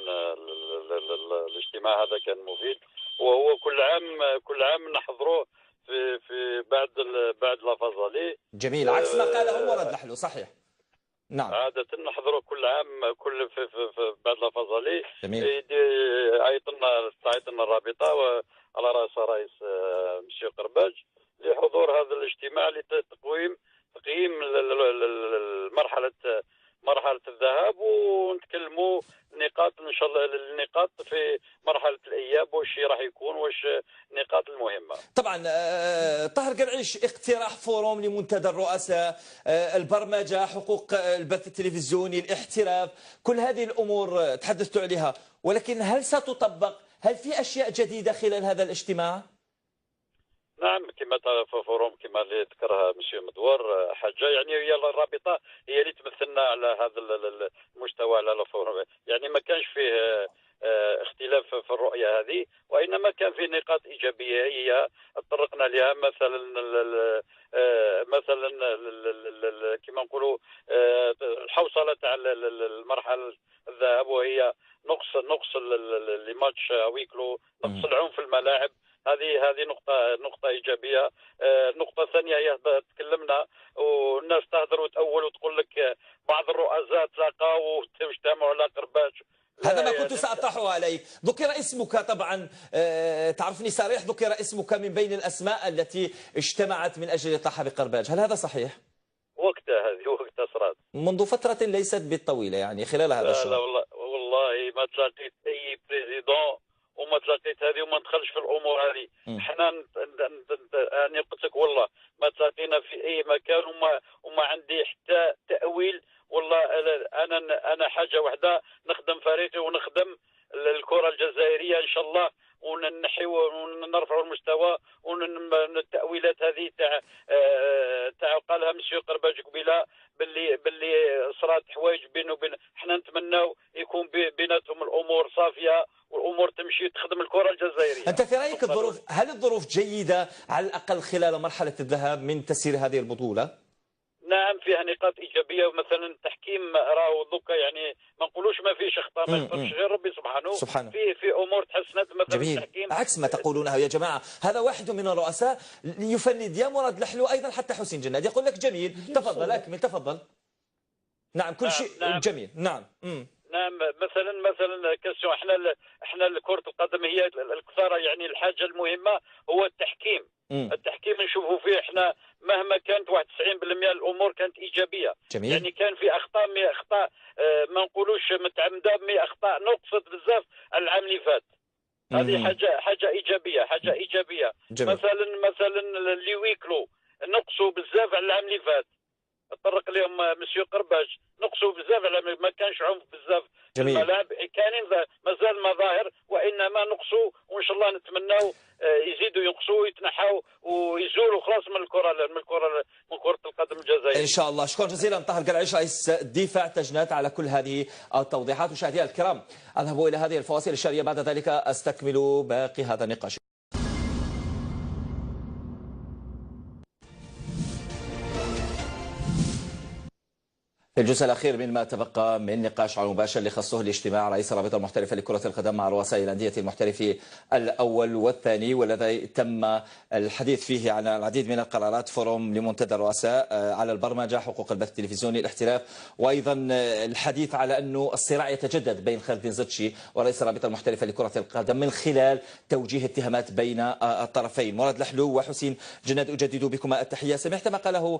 [SPEAKER 9] الاجتماع هذا كان مفيد، وهو كل عام نحضروه في بعد لافازالي.
[SPEAKER 2] جميل، عكس ما قاله مراد لحلو. صحيح. نعم.
[SPEAKER 9] عادة نحضروه كل عام في بعد لافازالي.
[SPEAKER 2] جميل.
[SPEAKER 9] تعيطنا الرابطة وعلى رأس رئيس مسيو قرباج لحضور هذا الاجتماع لتقييم مرحلة الذهاب، ونتكلموا نقاط ان شاء الله، النقاط في مرحلة الاياب، واش راح يكون، واش النقاط المهمة.
[SPEAKER 2] طبعا طاهر قرعيش، اقتراح فورум لمنتدى الرؤساء، البرمجة، حقوق البث التلفزيوني، الاحتراف، كل هذه الامور تحدثت عليها، ولكن هل ستطبق؟ هل في اشياء جديدة خلال هذا الاجتماع؟
[SPEAKER 9] نعم، كما تعرف فوروم كما اللي ذكرها مسيو مدور حاجه، يعني هي الرابطه هي اللي تمثلنا على هذا المستوى على الفوروم. يعني ما كانش فيه اختلاف في الرؤيه هذه، وانما كان في نقاط ايجابيه هي تطرقنا لها، مثلا كما نقولوا الحوصله تاع المرحله الذهاب، وهي نقص الماتش ويكلو، نقص العنف في الملاعب. هذه نقطة إيجابية. النقطة الثانية هي تكلمنا والناس تهدر وتأول وتقول لك بعض الرؤساء تلاقاو واجتمعوا على قرباج.
[SPEAKER 2] هذا ما كنت سأطرحه عليك. ذكر اسمك طبعا، تعرفني صريح، ذكر اسمك من بين الأسماء التي اجتمعت من أجل الإطاحة بقرباج، هل هذا صحيح؟
[SPEAKER 9] وقتها صارت
[SPEAKER 2] منذ فترة ليست بالطويلة، يعني خلال هذا الشهر.
[SPEAKER 9] لا والله ما تلاقيت أي بريزيدون وما تلاقيت هذه وما ندخلش في الامور هذه. احنا يعني قلت لك والله ما تلاقينا في اي مكان وما عندي حتى تاويل. والله انا حاجه واحده، نخدم فريقي ونخدم الكره الجزائريه ان شاء الله، وننحي ونرفعوا المستوى، والتاويلات هذه تاع قالها مسيو قرباج قبيله باللي صرات حوايج بينه وبين، احنا نتمناو يكون بيناتهم الامور صافيه والامور تمشي تخدم الكره الجزائريه.
[SPEAKER 2] انت في رايك هل الظروف جيده على الاقل خلال مرحله الذهاب من تسيير هذه البطوله؟
[SPEAKER 9] نعم، فيها نقاط ايجابيه، مثلا التحكيم راهو دوكا، يعني ما نقولوش ما فيش اخطاء، ما يقدرش غير ربي سبحانه. في امور تحسنت مثلا
[SPEAKER 2] جميل.
[SPEAKER 9] التحكيم
[SPEAKER 2] عكس ما تقولونه يا جماعه. هذا واحد من الرؤساء يفند يا مراد لحلو، ايضا حتى حسين جناد يقول لك جميل. تفضل اكمل، تفضل. نعم، كل شيء جميل. نعم.
[SPEAKER 9] نعم، مثلا كاستيون، احنا كرة القدم هي الكثارة، يعني الحاجة المهمة هو التحكيم. التحكيم نشوفوا فيه احنا مهما كانت 91% الامور كانت ايجابية.
[SPEAKER 2] جميل.
[SPEAKER 9] يعني كان في اخطاء ما نقولوش متعمدة، اخطاء نقصت بزاف العام اللي فات. هذه حاجة ايجابية.
[SPEAKER 2] جميل.
[SPEAKER 9] مثلا اللي ويكلو نقصوا بزاف على العام اللي فات، تطرق لهم مسيو قرباج، نقصوا بزاف على ما كانش عنف بزاف في الملاعب، كاينين مازال مظاهر وانما نقصوا، وان شاء الله نتمناو يزيدوا ينقصوا ويتنحوا ويزولوا خلاص من كرة القدم الجزائرية
[SPEAKER 2] ان شاء الله. شكرا جزيلا طاهر قرعيش، رئيس دفاع تجنات، على كل هذه التوضيحات. مشاهدينا الكرام، اذهب الى هذه الفواصل الشهريه، بعد ذلك استكمل باقي هذا النقاش. الجزء الأخير من ما تبقى من نقاش على المباشر اللي خصه لاجتماع رئيس الرابطة المحترفة لكرة القدم مع رؤساء الأندية المحترف الأول والثاني، والذي تم الحديث فيه عن العديد من القرارات، فورم لمنتدى الرؤساء على البرمجة، حقوق البث التلفزيوني، الاحتراف، وأيضا الحديث على أنه الصراع يتجدد بين خالد بن زتشي ورئيس الرابطة المحترفة لكرة القدم من خلال توجيه اتهامات بين الطرفين. مراد لحلو وحسين جناد، أجدد بكما التحية. سمعت ما قاله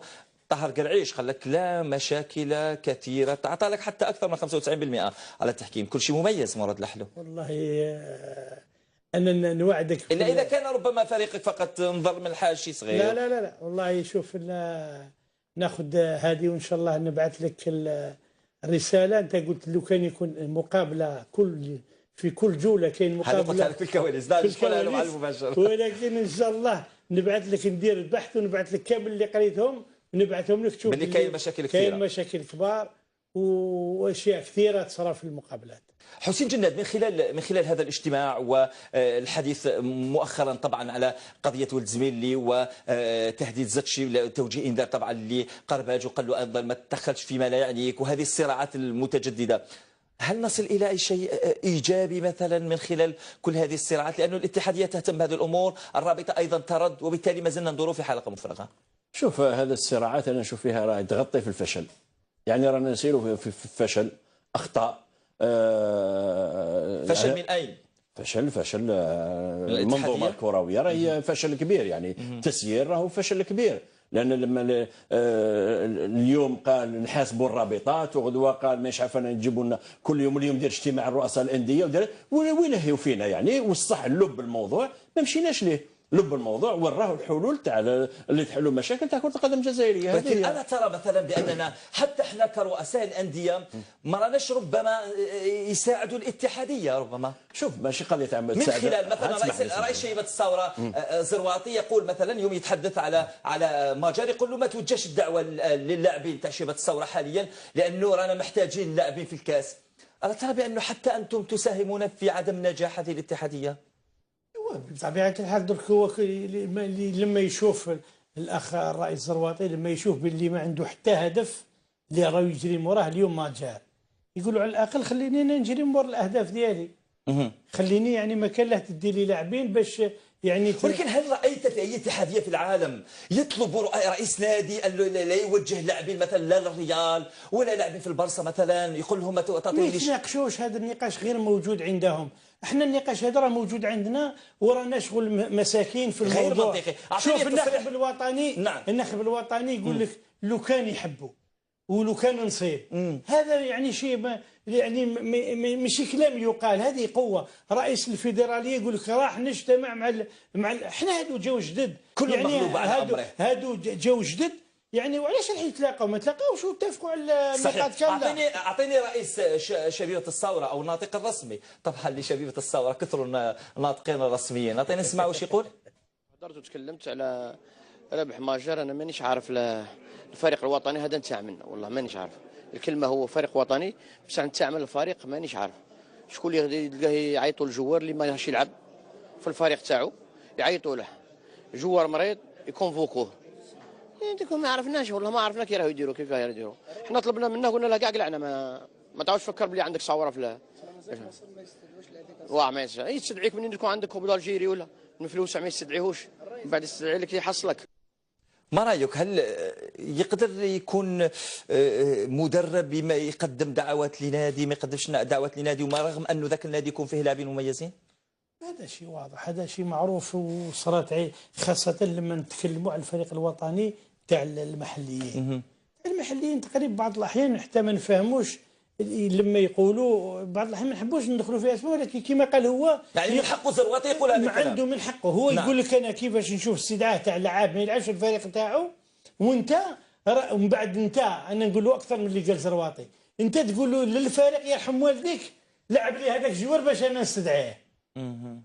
[SPEAKER 2] طاهر قرعيش، قال لك لا مشاكل كثيرة، أعطى لك حتى أكثر من 95% على التحكيم، كل شيء مميز مراد لحلو.
[SPEAKER 3] والله أنا نوعدك
[SPEAKER 2] إلا إذا كان ربما فريقك فقط انظر من الحاج شيء صغير.
[SPEAKER 3] لا لا لا لا والله شوف ناخذ هذه وإن شاء الله نبعث لك الرسالة. أنت قلت لو كان يكون مقابلة في كل جولة كاين مقابلة.
[SPEAKER 2] هذا في الكواليس، لا نقولها له على المباشر.
[SPEAKER 3] ولكن إن شاء الله نبعث لك، ندير البحث ونبعث لك كامل اللي قريتهم ونبعثهم لك تشوف
[SPEAKER 2] باللي كاين مشاكل كثيرة،
[SPEAKER 3] كاين مشاكل كبار واشياء كثيره تصرى في المقابلات.
[SPEAKER 2] حسين جناد، من خلال هذا الاجتماع والحديث مؤخرا طبعا على قضيه ولد زميلي وتهديد زتشي، توجيه انذار طبعا لقرباج وقال له ايضا ما تدخلش فيما لا يعنيك، وهذه الصراعات المتجدده، هل نصل الى اي شيء ايجابي مثلا من خلال كل هذه الصراعات؟ لانه الاتحاديه تهتم بهذه الامور، الرابطه ايضا ترد، وبالتالي ما زلنا ندور في حلقه مفرغه.
[SPEAKER 4] شوف هذه الصراعات انا نشوف فيها راهي تغطي في الفشل، يعني رانا نسيروا في فشل، اخطاء.
[SPEAKER 2] فشل من اين؟
[SPEAKER 4] فشل المنظومه الكرويه راهي فشل كبير، يعني تسيير راهو فشل كبير. لان لما اليوم قال نحاسبوا الرابطات، وغدوه قال مش عارف انا نجيبوا لنا كل يوم اليوم ندير اجتماع الرؤساء الانديه ويلهيوا فينا يعني. والصح اللب الموضوع ما مشيناش ليه، لب الموضوع وراه الحلول تاع اللي تحلوا مشاكل تاع كره القدم الجزائريه.
[SPEAKER 2] لكن انا ترى مثلا باننا حتى احنا كرؤساء الانديه ما راناش ربما يساعدوا الاتحاديه. ربما
[SPEAKER 4] شوف ماشي قضيه
[SPEAKER 2] من خلال مثلا رئيس شيبه الثوره زرواطي يقول مثلا يوم يتحدث على ماجر، يقول له ما توجهش الدعوه للاعبين تاع شيبه الثوره حاليا لانه رانا محتاجين اللاعبين في الكاس. انا ترى بانه حتى انتم تساهمون في عدم نجاح هذه الاتحاديه.
[SPEAKER 3] بطبيعه الحال درك هو لما يشوف الاخ الرئيس زرواطي، لما يشوف باللي ما عنده حتى هدف اللي راه يجري موراه اليوم ما جار، يقولوا على الاقل خليني انا نجري مور الاهداف ديالي، خليني يعني ما كان له تدي لي لاعبين باش يعني
[SPEAKER 2] ولكن هل رايت في اي اتحاديه في العالم يطلب رئيس نادي لا يوجه لاعبين مثلا لا للريال ولا لاعبين في البرصه مثلا يقول لهم تعطوني
[SPEAKER 3] ما يتناقشوش؟ هذا النقاش غير موجود عندهم. احنا النقاش هذا راه موجود عندنا ورانا شغل مساكين في الموضوع.
[SPEAKER 2] غير منطقي.
[SPEAKER 3] شوف الناخب الوطني،
[SPEAKER 2] نعم.
[SPEAKER 3] الناخب الوطني يقول لك لو كان يحبوا ولو كان نصيب. هذا يعني شيء يعني ماشي كلام يقال، هذه قوه. رئيس الفيدراليه يقول لك راح نجتمع مع احنا هادو جاو جدد،
[SPEAKER 2] كل يعني
[SPEAKER 3] هادو جاو جدد يعني، وعلاش راح يتلاقاو؟ ما تلاقاوش واتفقوا على النقاط كامله.
[SPEAKER 2] اعطيني رئيس شبيبه الثوره او الناطق الرسمي. طبعا لشبيبه الثوره كثروا الناطقين الرسميين، اعطيني نسمع واش يقول.
[SPEAKER 10] هضرت وتكلمت على ربح ماجر، انا مانيش عارف الفريق الوطني هذا نتاع منا، والله مانيش عارف. الكلمه هو فريق وطني بصح نتاع من الفريق مانيش عارف. شكون اللي تلقاه يعيطوا للجوار اللي ما يهاش يلعب في الفريق تاعو، يعيطوا له جوار مريض يكونفوكوه. انتكم ما عرفناش، والله ما عرفنا كي راهو يديروا كيف راهو يديروا. احنا طلبنا منه قلنا له كاع قلعنا ما تعاودش تفكر بلي عندك صوره في واه ما يستدعيك منين تكون عندك كوب الجيري ولا من فلوس ما يستدعيهوش، من بعد يستدعي لك يحصلك.
[SPEAKER 2] ما رايك هل يقدر يكون مدرب بما يقدم دعوات لنادي ما يقدمش دعوات لنادي وما رغم انه ذاك النادي يكون فيه لاعبين مميزين؟
[SPEAKER 3] هذا شيء واضح، هذا شيء معروف وصارت خاصة لما نتكلموا على الفريق الوطني تاع المحليين. المحليين تقريبا بعض الأحيان حتى ما نفهموش لما يقولوا، بعض الأحيان ما نحبوش ندخلوا في أسماء، ولكن كما قال هو
[SPEAKER 2] يعني من حقه زرواطي يقول هذا الكلام.
[SPEAKER 3] عنده من حقه هو. نعم. يقول لك أنا كيفاش نشوف استدعاء تاع لاعب ما يلعبش الفريق تاعو، وأنت ومن بعد أنت أنا نقول له أكثر من اللي قال زرواطي، أنت تقول له للفريق يرحم والديك لعب لي هذاك الجوار باش أنا نستدعيه.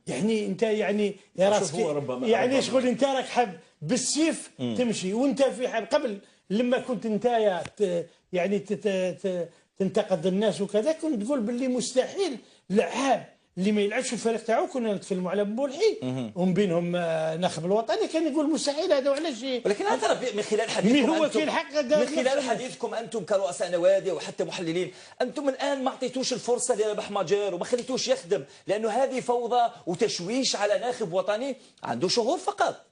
[SPEAKER 3] يعني انت يعني يا راسك يعني شغل انت راك حاب بالسيف تمشي، وانت في حاب قبل لما كنت انت يعني تنتقد الناس وكذا كنت تقول باللي مستحيل لعاب اللي ما يلعبش في الفريق تاعو كنا نتكلموا على بولحي ومن بينهم الناخب الوطني كان يقول مستحيل هذا وعلاش.
[SPEAKER 2] ولكن هذا من خلال حديثكم
[SPEAKER 3] هو كاين الحق
[SPEAKER 2] من خلال حديثكم انتم كرؤساء نوادي وحتى محللين، انتم الان ما اعطيتوش الفرصه لربح ماجر وما خليتوش يخدم، لانه هذه فوضى وتشويش على ناخب وطني عنده شهور فقط.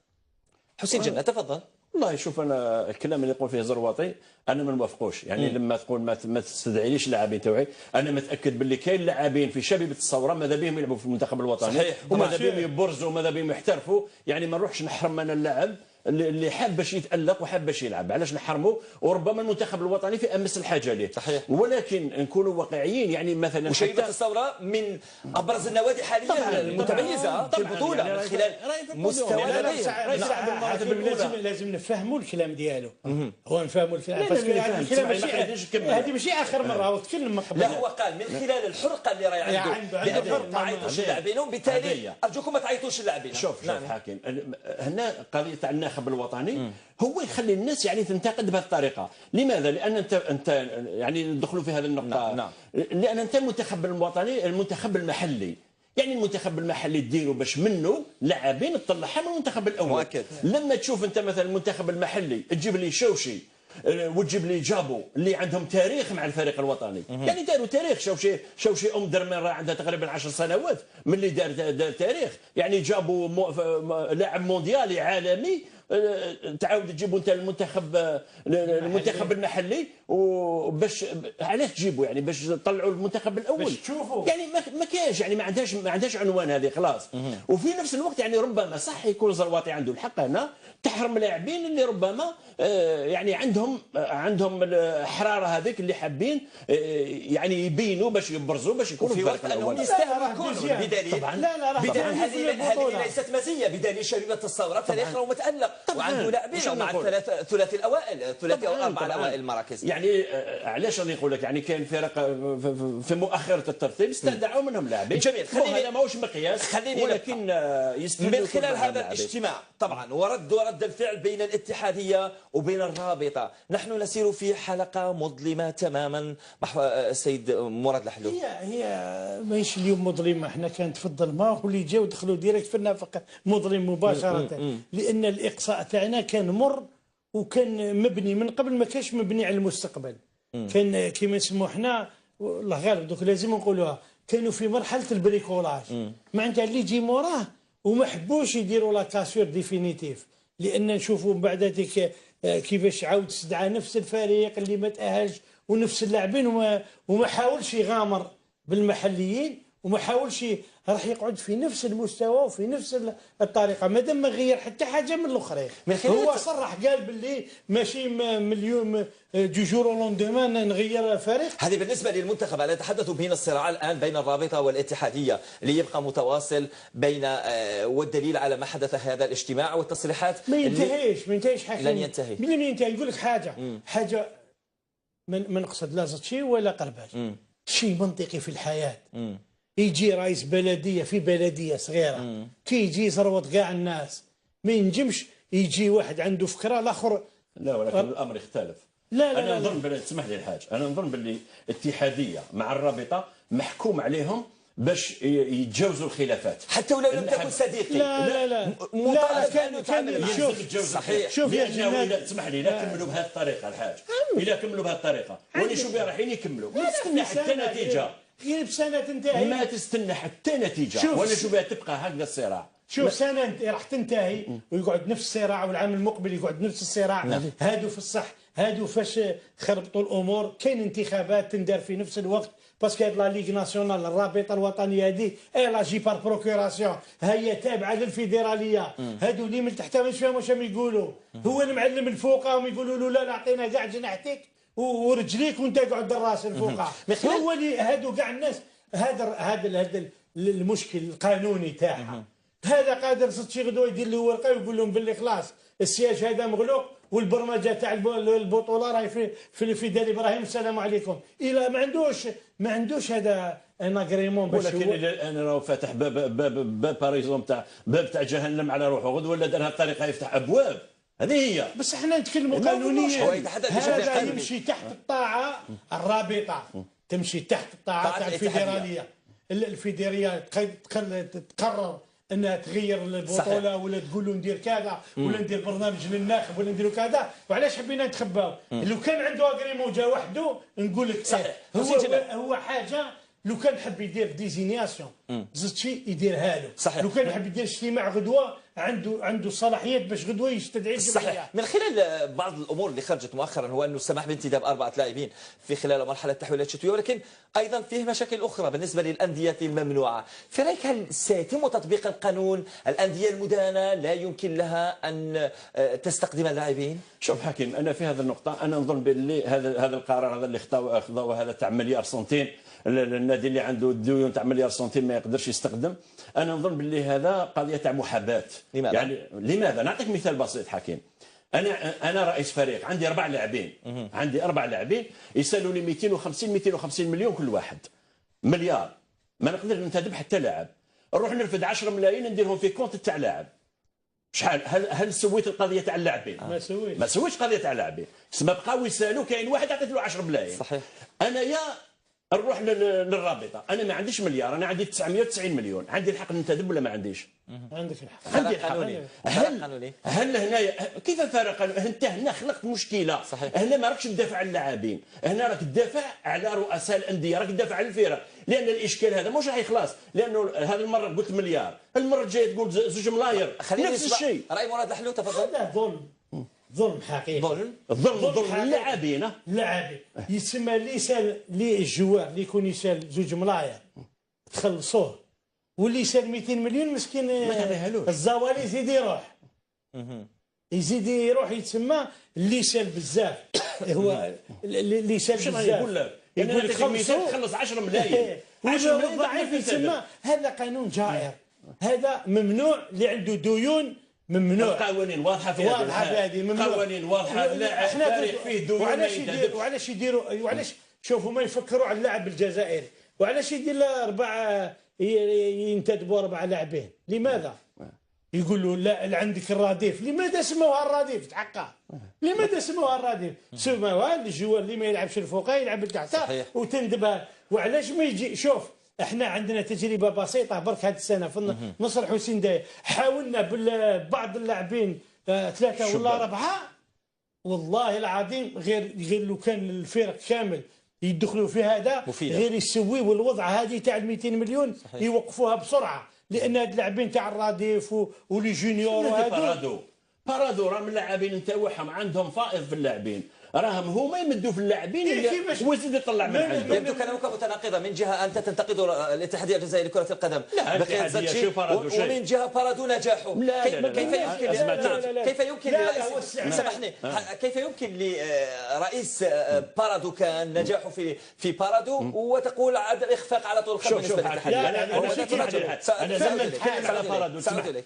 [SPEAKER 2] حسين جنة تفضل.
[SPEAKER 4] والله شوف انا الكلام اللي يقول فيه زرواطي انا ما نوافقوش، يعني لما تقول ما تستدعيليش اللاعبين توعي، انا متاكد باللي كاين لاعبين في شبيبه الثوره ماذا بهم يلعبوا في المنتخب الوطني،
[SPEAKER 2] صحيح.
[SPEAKER 4] وماذا بهم يبرزوا وماذا بهم يحترفوا، يعني ما نروحش نحرم انا اللاعب اللي حاب باش يتالق وحاب باش يلعب، علاش نحرمه؟ وربما المنتخب الوطني في امس الحاجه ليه.
[SPEAKER 2] صحيح.
[SPEAKER 4] ولكن نكونوا واقعيين، يعني مثلا
[SPEAKER 2] وشبيبه الثوره من ابرز النوادي حاليا المتميزه في البطوله من خلال مستوى
[SPEAKER 3] لازم نفهموا الكلام ديالو. هو نفهموا الكلام هذه ماشي اخر مره هو تكلم من قبل.
[SPEAKER 2] لا هو قال من خلال الحرقه اللي راهي عنده ما عيطوش اللاعبين، وبالتالي ارجوكم ما تعيطوش اللاعبين.
[SPEAKER 4] شوف حاكم هنا قضيه تاع الناخب الوطني هو يخلي الناس يعني تنتقد بهذه الطريقه. لماذا؟ لان انت يعني ندخلوا في هذه النقطه.
[SPEAKER 2] نعم.
[SPEAKER 4] لان انت المنتخب الوطني المنتخب المحلي، يعني المنتخب المحلي ديروا باش منه لاعبين تطلعها من المنتخب الاول.
[SPEAKER 2] مؤكد.
[SPEAKER 4] لما تشوف انت مثلا المنتخب المحلي تجيب لي شوشي وتجيب لي جابو اللي عندهم تاريخ مع الفريق الوطني، يعني داروا تاريخ. شوشي درمن راه عندها تقريبا 10 سنوات من اللي دار تاريخ، يعني جابوا لاعب مونديالي عالمي، تعاود تجيبوا انت المنتخب المحلي وباش علاش تجيبوا؟ يعني باش تطلعوا المنتخب الاول
[SPEAKER 3] باش تشوفوا،
[SPEAKER 4] يعني ما كاينش، يعني ما عندهاش عنوان هذه خلاص. وفي نفس الوقت يعني ربما صح يكون زرواطي عنده الحق هنا، تحرم لاعبين اللي ربما يعني عندهم الحراره هذيك اللي حابين يعني يبينوا باش يبرزوا باش يكونوا في الفريق الاول.
[SPEAKER 2] يستاهلوا يكونوا بدليل بدليل هذه ليست مزيه، بدليل شبيبه الثوره فريق متالق وعنده لاعبين مع الثلاثي الاوائل، الثلاثي او الاربعه الاوائل المراكز.
[SPEAKER 4] يعني علاش راني نقول لك يعني كاين فرق في مؤخره الترتيب استدعوا منهم لاعبين.
[SPEAKER 2] جميل.
[SPEAKER 4] هذا ماهوش مقياس، ولكن
[SPEAKER 2] من خلال هذا الاجتماع طبعا ورد الفعل بين الاتحاديه وبين الرابطه، نحن نسير في حلقه مظلمه تماما. السيد مراد الحلو،
[SPEAKER 3] هي ماهيش اليوم مظلمه، احنا كانت في الظلمه هو اللي جاوا دخلوا ديريكت في النفق مظلم مباشره. لان الاقصاء تاعنا كان مر وكان مبني من قبل، ما كانش مبني على المستقبل. كان كيما نسموه احنا الله غالب دوك لازم نقولوها، كانوا في مرحله البريكولاج، معناتها اللي يجي موراه وما حبوش يديروا لا كاسور ديفينيتيف، لان نشوفوا من بعد هذيك كيفاش عاود استدعى نفس الفريق اللي ما تاهلش ونفس اللاعبين وما حاولش يغامر بالمحليين وما حاولش، راح يقعد في نفس المستوى وفي نفس الطريقه مادام ما غير حتى حاجه من الاخرين. هو صرح قال باللي ماشي مليون دو جور او لوندومان نغير الفريق.
[SPEAKER 2] هذه بالنسبه للمنتخب. انا اتحدث بين الصراع الان بين الرابطه والاتحاديه اللي يبقى متواصل بين والدليل على ما حدث هذا الاجتماع والتصريحات
[SPEAKER 3] ما ينتهيش حاجه
[SPEAKER 2] لن ينتهي.
[SPEAKER 3] من ينتهي؟ يقول لك حاجه ما نقصد لا زتشي ولا قرباج، شيء منطقي في الحياه. يجي رئيس بلديه في بلديه صغيره كي يجي يزروط كاع الناس، ما ينجمش يجي واحد عنده فكره الاخر.
[SPEAKER 4] لا ولكن الامر يختلف.
[SPEAKER 3] لا
[SPEAKER 4] انا نظن تسمح لي الحاج، انا نظن باللي الاتحاديه مع الرابطه محكوم عليهم باش يتجاوزوا الخلافات
[SPEAKER 2] حتى ولو لم تكن صديقي.
[SPEAKER 3] لا
[SPEAKER 2] مطالب
[SPEAKER 3] كان
[SPEAKER 4] صحيح. شوف يا جناب تسمح لي لا كملوا بهذه الطريقه الحاج، الا كملوا بهذه الطريقه ولي شوف رايحين يكملوا، ما تستنى حتى نتيجه،
[SPEAKER 3] غير بسنه تنتهي،
[SPEAKER 4] ما تستنى حتى نتيجه ولا شوف تبقى هكذا الصراع.
[SPEAKER 3] شوف سنه راح تنتهي ويقعد نفس الصراع، والعام المقبل يقعد نفس الصراع. هادو في الصح، هادو فاش خربطوا الامور. كاين انتخابات تندار في نفس الوقت، باسكو هاد لا ليغ ناسيونال الرابطه الوطنيه هذه لا جي بار بروكوراسيون، هي تابعه للفيدراليه. هادو اللي من تحتها مش فاهم واش يقولوا. هو المعلم الفوقهم يقولوا له لا نعطينا كاع جناحتك ورجليك وانت قاعد الراس الفوقه. هو اللي هادو كاع الناس. هذا المشكل القانوني تاعها. هذا قادر شي غدوه يدير له ورقه ويقول لهم باللي خلاص السياج هذا مغلوق والبرمجه تاع البطوله راهي في دار ابراهيم السلام عليكم. الى ما عندوش هذا ان اغريمون باش.
[SPEAKER 4] ولكن انا راه فاتح باب باريزون تاع جهنم على روحه غدوه، ولا دار هالطريقه يفتح ابواب. هذه هي.
[SPEAKER 3] بس احنا نتكلموا قانونيا. هذا يمشي تحت الطاعه الرابطه، تمشي تحت الطاعه تاع الفيدراليه. الفيدراليه تقرر انها تغير البطوله ولا تقول له ندير كذا ولا ندير برنامج للناخب ولا نديروا كذا، وعلاش حبينا نتخباو؟ لو كان عنده اغريمون جا وحده نقول لك
[SPEAKER 2] صحيح.
[SPEAKER 3] هو حاجه لو كان حب يدير ديزينياسيون زدت شيء يديرها له.
[SPEAKER 2] صحيح.
[SPEAKER 3] لو كان يحب يدير اجتماع غدوه عنده صلاحيات باش غدوه يستدعي الجمعيه.
[SPEAKER 2] صحيح. من خلال بعض الامور اللي خرجت مؤخرا هو انه السماح بانتداب 4 لاعبين في خلال مرحله التحويلات الشتويه، ولكن ايضا فيه مشاكل اخرى بالنسبه للانديه الممنوعه. في رايك هل سيتم تطبيق القانون؟ الانديه المدانه لا يمكن لها ان تستخدم اللاعبين؟
[SPEAKER 4] شوف حكيم، انا في هذه النقطه انا نظن باللي هذا القرار هذا اللي خذوه هذا تاع مليار سنتيم، النادي اللي عنده ديون تاع مليار سنتيم ما يقدرش يستخدم. انا نظن باللي هذا قضيه تاع محاباه.
[SPEAKER 2] لماذا؟
[SPEAKER 4] يعني لماذا؟ نعطيك مثال بسيط حكيم. انا رئيس فريق عندي 4 لاعبين، عندي 4 لاعبين يسالوا لي 250 مليون كل واحد، مليار. ما نقدر ننتدب حتى لاعب، نروح نرفد 10 ملايين نديرهم في كونت تاع لاعب. شحال هل سويت القضيه تاع اللاعبين؟ ما سويتش قضيه تاع اللاعبين. ما بقاو يسالوا كاين واحد عطيت له 10 ملايين.
[SPEAKER 2] صحيح.
[SPEAKER 4] انا يا نروح للرابطه، انا ما عنديش مليار، انا عندي 990 مليون، عندي الحق ننتدب ولا ما عنديش؟
[SPEAKER 3] عندك الحق.
[SPEAKER 4] عندي الحق. هل هنا كيف الفرق؟ انت هنا خلقت مشكله.
[SPEAKER 2] صحيح.
[SPEAKER 4] هنا ما راكش تدافع على اللاعبين، هنا راك تدافع على رؤساء الانديه، راك تدافع على الفرق، لان الاشكال هذا مش راح يخلص، لانه هذه المره قلت مليار، المره الجايه تقول 2 ملاير، نفس الشيء.
[SPEAKER 2] راي مراد الحلو تفضل.
[SPEAKER 3] هذا ظلم حقيقي.
[SPEAKER 4] ظلم اللاعبين.
[SPEAKER 3] اللاعبين يسمى لي الجوار اللي يكون يسال 2 ملاير تخلصوه، واللي يسال 200 مليون مسكين الزوالي يزيد يروح يتسمى اللي يسال بزاف. هو اللي يسال بزاف
[SPEAKER 4] يقول لك تخلص 10 ملايين.
[SPEAKER 3] والضعيف يتسمى. هذا قانون جائر، هذا ممنوع. اللي عنده ديون ممنوع.
[SPEAKER 4] القوانين واضحه في هذه قوانين واضحه. اللاعب فريق فيه ديون.
[SPEAKER 3] وعلاش يديروا وعلاش شوفوا ما يفكروا على اللاعب الجزائري، وعلاش يدير له 4 ينتدبوا 4 لاعبين؟ لماذا؟ يقول له لا عندك الرديف. لماذا سموها الرديف؟ تحقق. لماذا سموها الرديف؟ سموها الجوار اللي ما يلعبش الفوقه يلعب التحت وتندبها. وعلاش ما يجي؟ شوف احنا عندنا تجربه بسيطه برك هذه السنه في نصر حسين داير، حاولنا ببعض اللاعبين 3 ولا 4 والله العظيم غير لو كان الفرق كامل يدخلوا في هذا مفيدة. غير يسويوا الوضع هذه تاع 200 مليون صحيح. يوقفوها بسرعه، لان هاد اللاعبين تاع الرديف ولي جونيور
[SPEAKER 4] وهذو بارادو راهم اللاعبين نتاعهم عندهم فائض في اللاعبين، راهم هما يمدوا في اللاعبين ويزيد يطلع من عندهم.
[SPEAKER 2] يبدو كلامك متناقضه، من جهه انت تنتقد الاتحاديه الجزائريه لكره القدم ومن جهه بارادو نجاحه. كيف يمكن لرئيس بارادو كان نجاحه في بارادو وتقول عدم اخفاق على طول الخط بالنسبه للاتحاديه؟
[SPEAKER 4] انا لما نتكلم على بارادو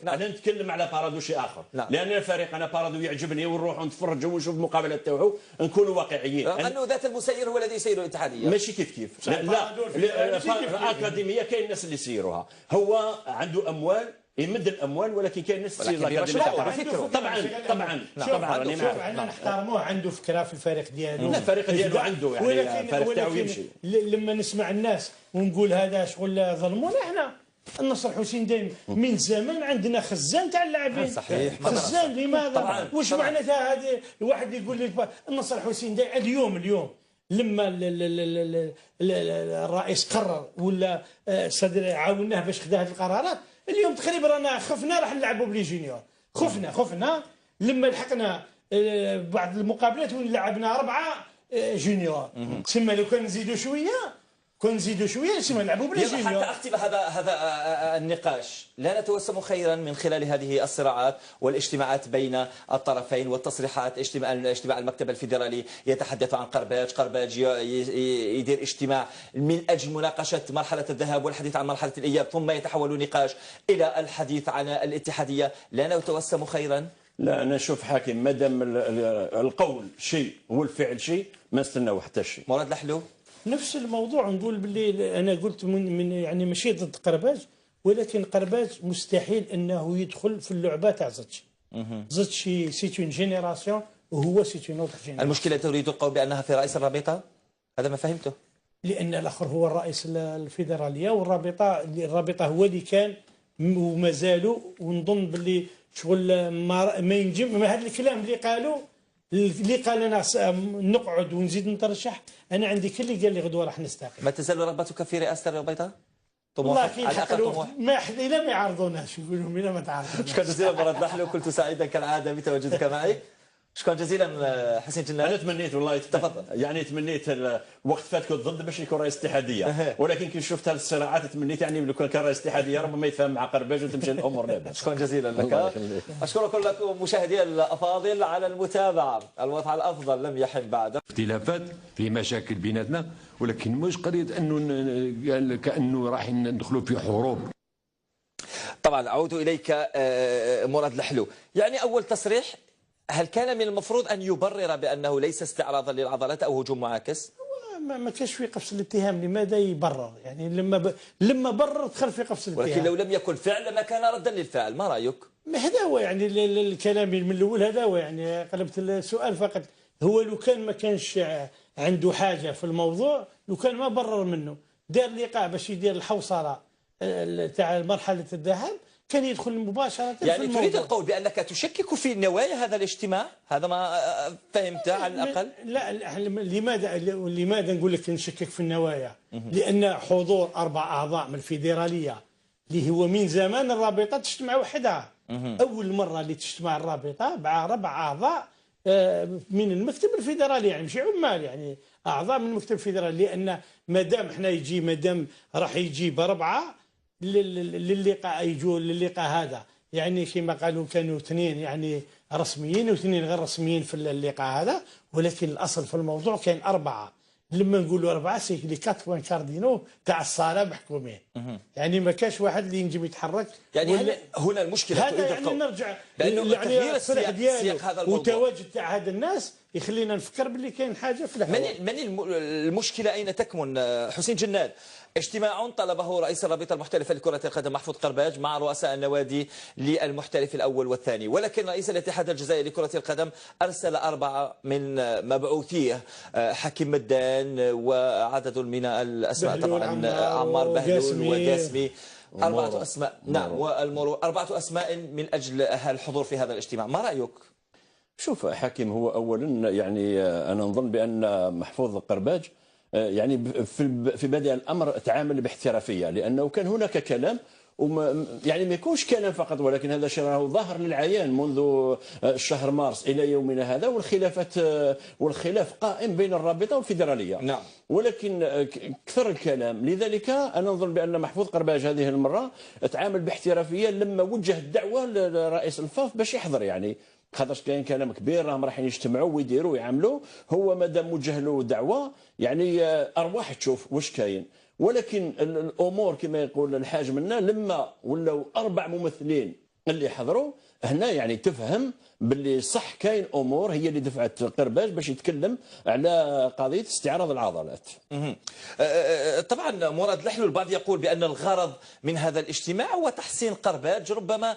[SPEAKER 4] انا نتكلم على بارادو شيء اخر، لان الفريق انا بارادو يعجبني ونروح نتفرج ونشوف المقابلات تاعو نكونوا واقعيين.
[SPEAKER 2] انه ذات المسير هو الذي يسير الاتحاديه
[SPEAKER 4] ماشي كيف لا الاكاديميه كاين الناس اللي يسيروها، هو عنده اموال يمد الاموال، ولكن كاين الناس تسير الاكاديميه. طبعا
[SPEAKER 3] انا نحترموه، عنده فكره في الفريق ديالو.
[SPEAKER 4] لا الفريق ديالو عنده يعني الفريق تاعو يمشي.
[SPEAKER 3] لما نسمع الناس ونقول هذا شغل ظلمونا، احنا النصر حسين دايم من زمان عندنا خزان تاع اللاعبين.
[SPEAKER 2] صحيح.
[SPEAKER 3] خزان لماذا؟ واش معناتها هذه؟ الواحد يقول لك النصر حسين دايم اليوم لما الرئيس قرر ولا صدر عاوناه باش خدا هذه القرارات، اليوم تقريبا رانا خفنا راح نلعبوا بلي جونيور. خفنا لما لحقنا بعض المقابلات وين لعبنا 4 جونيور. تسمى لو كان نزيدوا شويه نسمى نلعبوا بلي جونيور.
[SPEAKER 2] حتى اختم هذا النقاش، لا نتوسم خيرا من خلال هذه الصراعات والاجتماعات بين الطرفين والتصريحات. اجتماع المكتب الفيدرالي يتحدث عن قرباج يدير اجتماع من اجل مناقشه مرحله الذهاب والحديث عن مرحله الاياب، ثم يتحول نقاش الى الحديث عن الاتحاديه. لا نتوسم خيرا.
[SPEAKER 4] لا انا نشوف حاكم مادام القول شيء والفعل شيء ما نستناو حتى شيء.
[SPEAKER 2] مراد الحلو
[SPEAKER 3] نفس الموضوع. نقول باللي انا قلت من يعني ماشي ضد قرباج، ولكن قرباج مستحيل انه يدخل في اللعبه تاع زتشي سي اون جينيراسيون وهو سي اون اوتر جينيراسيون.
[SPEAKER 2] المشكله تريد القول بانها في رئيس الرابطه؟ هذا ما فهمته.
[SPEAKER 3] لان الاخر هو الرئيس الفيدراليه، الرابطه هو اللي كان وما زالوا. ونظن باللي شغل ما ينجم هذا الكلام اللي قال انا نقعد ونزيد نترشح. انا عندي كل اللي قال لي غدوه راح نستقيل.
[SPEAKER 2] ما تزال رغبتك في رئاسه الرابطه؟
[SPEAKER 3] والله ما حد الا ما يعرضوناش، يقول لهم الا ما تعرضوناش.
[SPEAKER 2] شكرا جزيلا مراد لحلو، كنت سعيدا كالعاده بتواجدك معي. شكرا جزيلا حسين جنان.
[SPEAKER 4] انا تمنيت والله
[SPEAKER 2] تفضل.
[SPEAKER 4] يعني تمنيت وقت فات كنت ضد باش يكون رئيس اتحاديه، ولكن كي شفت هذه الصراعات تمنيت يعني لو كان رئيس اتحاديه ربما يتفاهم مع قرباج وتمشي الامور لاباس.
[SPEAKER 2] شكرا جزيلا لك. اشكركم لكم مشاهدينا الافاضل على المتابعه. الوضع الافضل لم يحن بعد.
[SPEAKER 1] اختلافات في مشاكل بيناتنا، ولكن مش قضيه انه كانه راح ندخلوا في حروب.
[SPEAKER 2] طبعا اعود اليك مراد لحلو. يعني اول تصريح، هل كان من المفروض أن يبرر بأنه ليس استعراضا للعضلات أو هجوم معاكس؟
[SPEAKER 3] ما كانش في قفص الاتهام، لماذا يبرر؟ يعني لما برر دخل في قفص الاتهام.
[SPEAKER 2] ولكن لو لم يكن فعل ما كان ردا للفعل، ما رأيك؟
[SPEAKER 3] هذا هو يعني الكلام من الأول، هذا هو يعني قلبت السؤال فقط. هو لو كان ما كانش عنده حاجة في الموضوع، لو كان ما برر منه، دار لقاء باش يدير الحوصلة تاع مرحلة الذهاب، كان يدخل مباشرة
[SPEAKER 2] يعني تريد القول بأنك تشكك في نوايا هذا الاجتماع؟ هذا ما فهمته على الأقل؟
[SPEAKER 3] لا، لماذا نقول لك نشكك في النوايا؟ لأن حضور 4 أعضاء من الفيدرالية اللي هو من زمان الرابطة تجتمع وحدها. أول مرة اللي تجتمع الرابطة مع 4 أعضاء من المكتب الفيدرالي، يعني مش عمال، يعني أعضاء من المكتب الفيدرالي. لأن مادام راح يجي ب4 للقاء، يجوا للقاء هذا، يعني كما قالوا كانوا 2 يعني رسميين و2 غير رسميين في اللقاء هذا، ولكن الاصل في الموضوع كان 4. لما نقولوا 4 سي لي 4 كاردينو تاع الصاله محكومين، يعني ما كاش واحد اللي ينجم يتحرك.
[SPEAKER 2] يعني هنا المشكله
[SPEAKER 3] هذا يعني نرجع يعني التصريح ديالو والتواجد تاع هذا الناس يخلينا نفكر باللي كاين حاجه في الحوار.
[SPEAKER 2] من المشكله اين تكمن؟ حسين جنان، اجتماع طلبه رئيس الرابطه المحترفه لكره القدم محفوظ قرباج مع رؤساء النوادي للمحترف الاول والثاني، ولكن رئيس الاتحاد الجزائري لكره القدم ارسل 4 من مبعوثيه، حكيم مدان وعدد من الاسماء، طبعا عمار بهلول وقاسمي، 4 اسماء. نعم، والمرور 4 اسماء من اجل الحضور في هذا الاجتماع. ما رايك؟
[SPEAKER 4] شوف حكيم، هو اولا يعني انا نظن بان محفوظ قرباج يعني في بدء الامر تعامل باحترافيه، لانه كان هناك كلام يعني ما يكونش كلام فقط، ولكن هذا شيء راهو ظاهر للعيان منذ شهر مارس الى يومنا هذا، والخلاف قائم بين الرابطه والفيدراليه.
[SPEAKER 2] نعم.
[SPEAKER 4] ولكن كثر الكلام، لذلك انا نظن بان محفوظ قرباج هذه المره تعامل باحترافيه لما وجه الدعوه لرئيس الفاف باش يحضر، يعني خاطرش كاين كلام كبير راهم رايحين يجتمعوا ويديروا ويعملوا. هو مادام وجه له دعوه يعني ارواح تشوف واش كاين. ولكن الامور كما يقول الحاج منا، لما ولاو 4 ممثلين اللي حضروا هنا، يعني تفهم باللي صح كاين امور هي اللي دفعت قرباج باش يتكلم على قضيه استعراض العضلات.
[SPEAKER 2] طبعا مراد لحلو، البعض يقول بان الغرض من هذا الاجتماع هو تحسين قرباج، ربما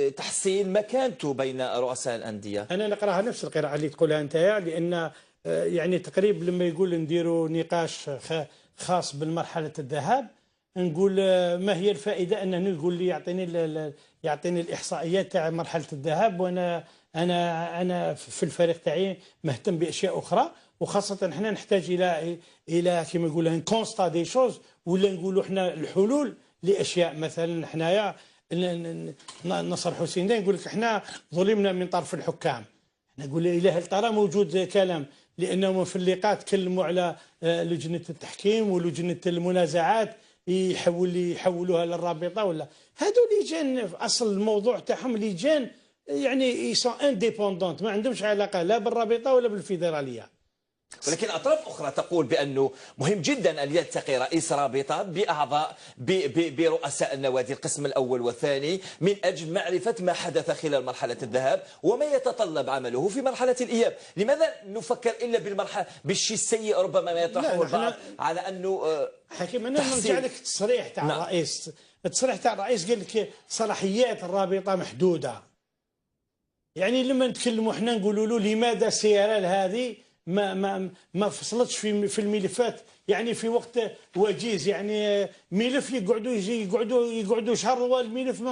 [SPEAKER 2] لتحسين مكانته بين رؤساء الانديه.
[SPEAKER 3] انا نقراها نفس القراءه اللي تقولها انت، لان يعني تقريبا لما يقول نديروا نقاش خاص بالمرحله الذهاب، نقول ما هي الفائده انه يقول لي يعطيني الاحصائيات تاع مرحله الذهاب، وانا انا في الفريق تاعي مهتم باشياء اخرى، وخاصه احنا نحتاج الى كما نقولوا ان كونستا دي شوز، ولا نقولوا احنا الحلول لاشياء. مثلا حنايا نصر حسين يقول لك احنا ظلمنا من طرف الحكام. نقول الى هل ترى موجود كلام؟ لانهم في اللقاء تكلموا على لجنه التحكيم ولجنه المنازعات، يحولوها للرابطه، ولا هذو لجان اصل الموضوع تاعهم لجان يعني يسون انديبوندونت، ما عندهمش علاقه لا بالرابطه ولا بالفيدراليه.
[SPEAKER 2] ولكن أطراف أخرى تقول بأنه مهم جدا أن يلتقي رئيس رابطة بأعضاء برؤساء النوادي القسم الأول والثاني من أجل معرفة ما حدث خلال مرحلة الذهاب وما يتطلب عمله في مرحلة الإياب. لماذا نفكر إلا بالشيء السيء ربما ما يطرحه البعض على أنه
[SPEAKER 3] حكيم؟ أنا نرجع لك التصريح تاع الرئيس. التصريح تاع الرئيس قال لك صلاحيات الرابطة محدودة. يعني لما نتكلموا احنا نقولوا له لماذا سيرال هذه ما فصلتش في الملفات، يعني في وقت وجيز، يعني ملف يقعدوا شهر، والملف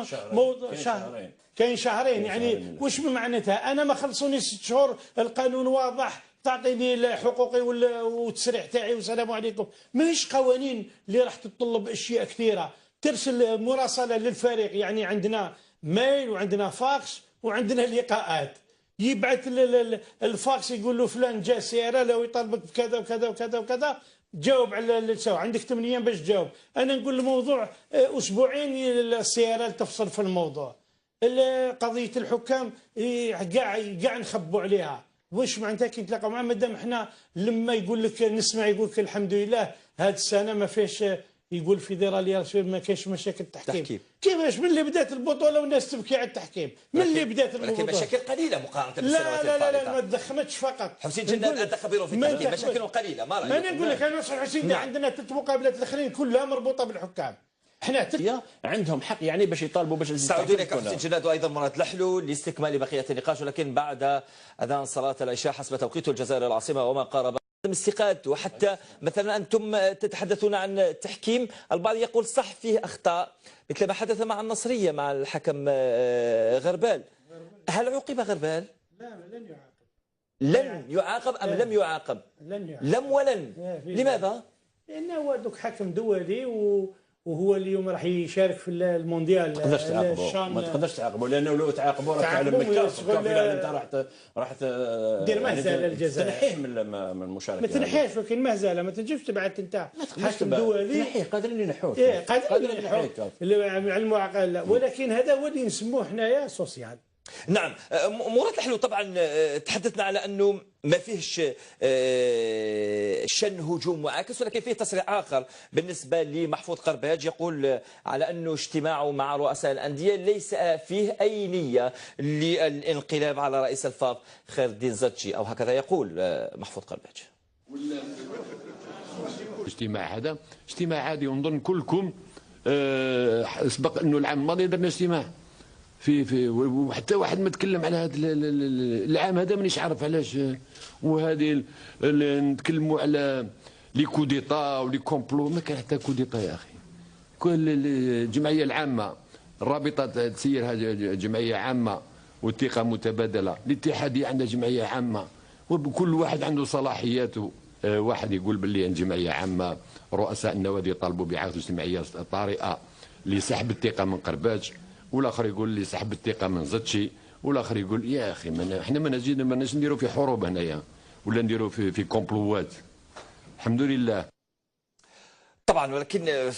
[SPEAKER 3] شهر كاين شهرين، يعني واش بمعناتها؟ انا ما خلصوني 6 شهور، القانون واضح، تعطيني حقوقي والتسريح تاعي والسلام عليكم. ماهيش قوانين اللي راح تتطلب اشياء كثيره. ترسل مراسله للفريق، يعني عندنا ميل وعندنا فاكس وعندنا لقاءات، يبعث الفاكس يقول له فلان جاء سياره لو يطالبك بكذا وكذا وكذا وكذا، جاوب على الساعه، عندك 8 ايام باش تجاوب. انا نقول الموضوع اسبوعين السياره تفصل في الموضوع. قضيه الحكام كاع نخبوا عليها. واش معناتها كي نتلاقاو معاه؟ مادام احنا لما يقول لك نسمع يقول لك الحمد لله هذه السنه ما فيش، يقول فيدراليه ما كاينش مشاكل التحكيم. كيفاش من اللي بدات البطوله والناس تبكي على التحكيم؟ من اللي بدات البطوله؟
[SPEAKER 2] لكن مشاكل قليله مقارنه بالسنوات
[SPEAKER 3] الفارطه. لا ما تدخمتش فقط.
[SPEAKER 2] حسين جناد انت خبير في التحكيم، مشاكل قليله ما رايك؟
[SPEAKER 3] انا نقول لك انا نصح حسين، عندنا 3 مقابلات الاخرين كلها مربوطه بالحكام. احنا
[SPEAKER 4] عندهم حق يعني باش يطالبوا باش
[SPEAKER 2] سعودوا لك حسين جناد وايضا مراد لحلو لاستكمال بقيه النقاش، ولكن بعد اذان صلاه العشاء حسب توقيت الجزائر العاصمه وما قارب استقالت. وحتى مثلا انتم تتحدثون عن التحكيم، البعض يقول صح فيه اخطاء مثل ما حدث مع النصريه مع الحكم غربال. هل عوقب غربال؟
[SPEAKER 3] لا لن يعاقب.
[SPEAKER 2] لن يعاقب ام لم يعاقب؟
[SPEAKER 3] لن يعاقب.
[SPEAKER 2] لم ولن. لماذا؟
[SPEAKER 3] لانه هو دوك حكم دولي وهو اليوم راح يشارك في المونديال.
[SPEAKER 4] ما تقدرش تعاقبه، ما تقدرش تعاقبه، لانه لو تعاقبوا راك تعلم بالكاس، انت راح
[SPEAKER 3] دير مهزله للجزائر،
[SPEAKER 4] تنحيه من المشاركه.
[SPEAKER 3] ما تنحيش، ولكن مهزله ما تنجمش تبعث انت حكم دولي.
[SPEAKER 4] تنحيه قادرين ينحوه.
[SPEAKER 3] قادرين ينحوه مع المعاقله، ولكن هذا هو اللي نسموه حنايا سوسيال.
[SPEAKER 2] نعم. مراد الحلو طبعا تحدثنا على انه ما فيهش شن هجوم معاكس، ولكن فيه تصريح اخر بالنسبه لمحفوظ قرباج يقول على انه اجتماعه مع رؤساء الانديه ليس فيه اي نيه للانقلاب على رئيس الفاف خير الدين زتشي، او هكذا يقول محفوظ قرباج.
[SPEAKER 1] الاجتماع هذا اجتماع عادي، ونظن كلكم سبق انه العام الماضي درنا اجتماع في وحتى واحد ما تكلم على هذا العام هذا، مانيش عارف علاش. وهذه نتكلموا على لي كوديطا ولي كومبلو، ما كان حتى كوديطا يا اخي. كل الجمعيه العامه الرابطه تسيرها جمعيه عامه والثقه متبادله، الاتحاديه عندها جمعيه عامه، وكل واحد عنده صلاحياته. واحد يقول باللي جمعيه عامه، رؤساء النوادي طالبوا بعقد اجتماعيه طارئه لسحب الثقه من قرباج، والاخر يقول لي سحب الثقه من زتشي، والاخر يقول يا اخي احنا ما نجيش نديروا في حروب هنايا ولا نديروا في كومبلوات. الحمد لله.
[SPEAKER 2] طبعا، ولكن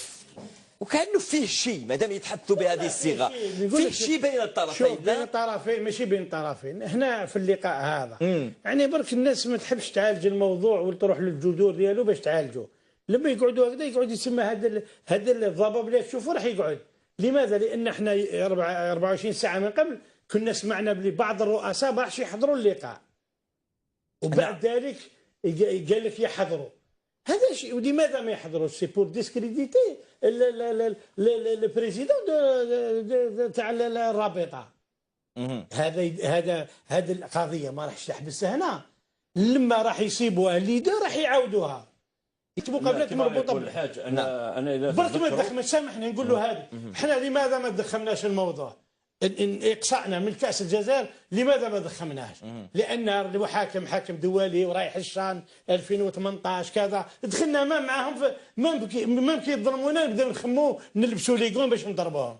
[SPEAKER 2] وكانه فيه شيء ما دام يتحدثوا بهذه الصيغه، فيه شيء بين الطرفين.
[SPEAKER 3] بين الطرفين، ماشي بين الطرفين. هنا في اللقاء هذا يعني برك الناس ما تحبش تعالج الموضوع وتروح للجذور ديالو باش تعالجه. لما يقعدوا هكذا يقعد يسمى هذا الضباب اللي تشوفوا راح يقعد. لماذا؟ لان احنا 24 ساعه من قبل كنا سمعنا بلي بعض الرؤساء ما راحش يحضروا اللقاء، وبعد ذلك قال لك يحضروا. هذا شيء. ولماذا ما يحضروش؟ سي بور ديسكريديتي البريزيدون تاع الرابطه. هذا القضيه ما راحش تحبسها هنا. لما راح يصيبوها الليدر راح يعاودوها. مقابلات مربوطه
[SPEAKER 4] بالحاج. انا
[SPEAKER 3] برك ما تدخل، سامحني نقول له هذه. احنا لماذا ما دخلناش الموضوع؟ اقصائنا من كاس الجزائر لماذا ما دخلناش؟ لان المحاكم حاكم دولي ورايح الشان 2018 كذا، دخلنا ما معاهم ما كيظلمونا نبداو نخمو نلبسوا ليغون باش نضربوهم.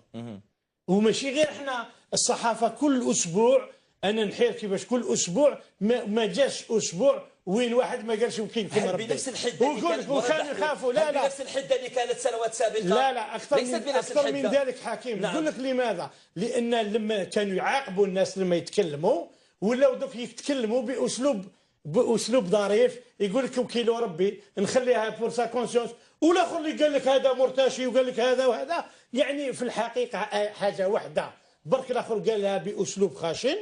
[SPEAKER 3] وماشي غير احنا، الصحافه كل اسبوع انا نحير كيفاش كل اسبوع ما جاش اسبوع وين واحد ما قالش وكيل كما ربي.
[SPEAKER 2] بنفس الحده اللي كانت
[SPEAKER 3] وكانوا يخافوا. لا
[SPEAKER 2] بنفس الحده اللي كانت سنوات سابقه.
[SPEAKER 3] لا اكثر من ذلك حكيم. نقول لك لماذا؟ لان لما كانوا يعاقبوا الناس لما يتكلموا، ولاو دوك يتكلموا باسلوب ظريف، يقول لك وكيل ربي نخليها بور سا كونسيونس، والاخر اللي قال لك هذا مرتشي وقال لك هذا وهذا. يعني في الحقيقه حاجه واحده، برك الاخر قالها باسلوب خاشن،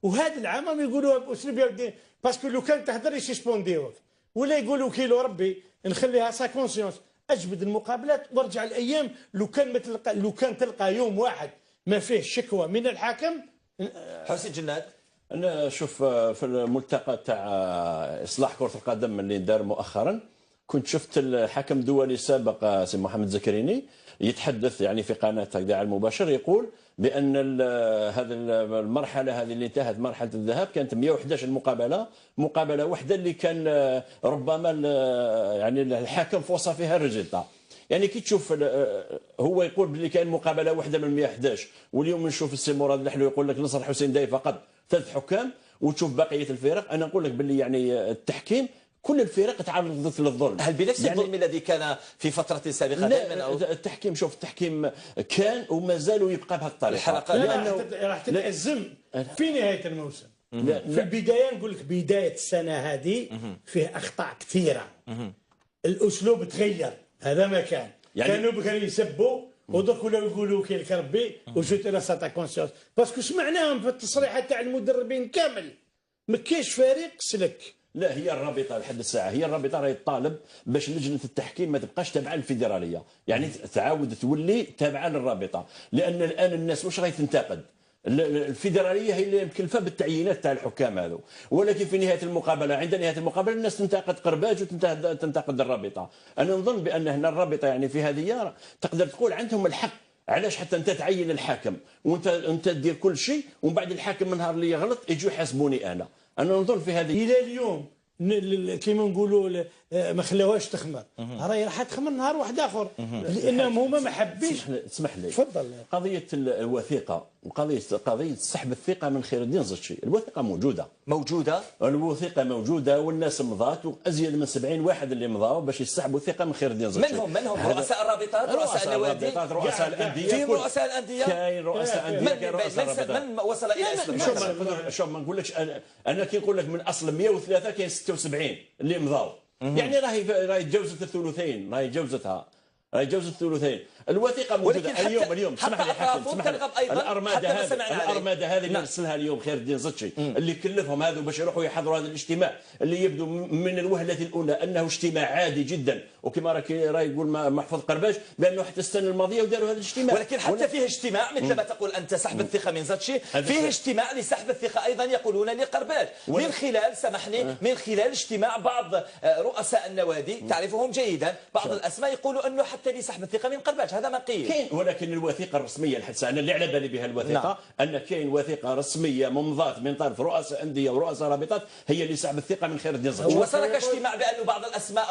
[SPEAKER 3] وهذا العام يقولوها باسلوب يا باسكو لو كان تهدر يسيسبونديوك، ولا يقولوا كيلو ربي نخليها سا كونسيونس. اجبد المقابلات وارجع الايام. لو كان تلقى يوم واحد ما فيه شكوى من الحاكم.
[SPEAKER 2] حسين جناد،
[SPEAKER 4] انا شوف في الملتقى تاع اصلاح كره القدم اللي دار مؤخرا كنت شفت الحكم الدولي السابق سي محمد زكريني يتحدث يعني في قناه هكذا على المباشر، يقول بان هذه المرحله هذه اللي انتهت مرحله الذهاب كانت 111 مقابله واحده اللي كان ربما يعني الحكم فوصى فيها الريزلتا. يعني كي تشوف هو يقول باللي كان مقابله واحده من 111، واليوم نشوف السي مراد الحلو يقول لك نصر حسين داي فقط 3 حكام، وتشوف بقيه الفرق. انا نقول لك باللي يعني التحكيم كل الفرق تعرضت للظلم.
[SPEAKER 2] هل بنفس يعني الظلم الذي كان في فترة سابقة دائما؟
[SPEAKER 4] التحكيم شوف التحكيم كان وما زال ويبقى بهذه الطريقة.
[SPEAKER 3] لأنه راح تتأزم في نهاية الموسم. في البداية نقول لك بداية السنة هذه فيه أخطاء كثيرة. الأسلوب تغير، هذا ما كان. يعني كانوا بغير يسبوا ودرك ولاو يقولوا كيلك ربي وجوت انا ساتا كونسيونس باسكو سمعناهم في التصريحات تاع المدربين كامل ما كاينش فريق سلك.
[SPEAKER 4] لا هي الرابطه لحد الساعه، هي الرابطه راهي تطالب باش لجنه التحكيم ما تبقاش تابعه للفيدراليه، يعني تعاود تولي تابعه للرابطه، لان الان الناس واش راهي تنتقد؟ الفيدراليه هي اللي مكلفه بالتعيينات تاع الحكام هذو، ولكن في نهايه المقابله عند نهايه المقابله الناس تنتقد قرباج وتنتقد الرابطه. انا نظن بان هنا الرابطه يعني في هذه تقدر تقول عندهم الحق. علاش حتى انت تعين الحاكم وانت دير كل شيء ومن بعد الحاكم من نهار اللي يغلط يجوا يحاسبوني انا نظن في هذه
[SPEAKER 3] الى اليوم كيما نقولوا ما خلاوهاش تخمر، راهي راح تخمر نهار واحد اخر لانهم هما ما حابينش.
[SPEAKER 4] اسمح لي
[SPEAKER 3] تفضل.
[SPEAKER 4] قضيه الوثيقه وقضيه سحب الثقه من خير الدين زرتشي، الوثيقه موجوده الوثيقه موجوده والناس مضات وازيد من 70 واحد اللي مضاوا باش يسحبوا الثقه من خير الدين زرتشي.
[SPEAKER 2] من هم رؤساء الرابطات، رؤساء النوادي،
[SPEAKER 4] رؤساء الانديه،
[SPEAKER 2] في رؤساء الانديه،
[SPEAKER 4] كاين رؤساء انديه، كاين رؤساء الرابطات.
[SPEAKER 2] من وصل الى اسم؟
[SPEAKER 4] شوف ما نقولكش انا كي نقول لك من اصل 103 كاين 76 اللي مضاو، يعني راهي تجاوزت الثلثين، راهي جوزت الثلثين. الوثيقه موجوده اليوم اسمح لي حاكم، اسمح لي. الارماده هذه اللي ارسلها اليوم خير الدين زرتشي اللي كلفهم هذا باش يروحوا يحضروا هذا الاجتماع اللي يبدو من الوهله الاولى انه اجتماع عادي جدا، وكما راه يقول محفوظ قرباج بانه حتى السنه الماضيه وداروا هذا الاجتماع.
[SPEAKER 2] ولكن حتى فيه اجتماع مثل ما تقول انت سحب الثقه من زرتشي، فيه اجتماع لسحب الثقه ايضا يقولون لقرباج من خلال سامحني من خلال اجتماع بعض رؤساء النوادي تعرفهم جيدا، بعض الاسماء يقولوا انه حتى لسحب الثقه من قرباج، هذا ما قيل.
[SPEAKER 4] ولكن الوثيقه الرسميه لحد الساعه انا اللي على بالي بها الوثيقه ان كاين وثيقه رسميه ممضاه من طرف رؤساء انديه ورؤساء رابطات هي اللي سحب الثقه من خير الدين زرتشي.
[SPEAKER 2] وصلك اجتماع بانه بعض الاسماء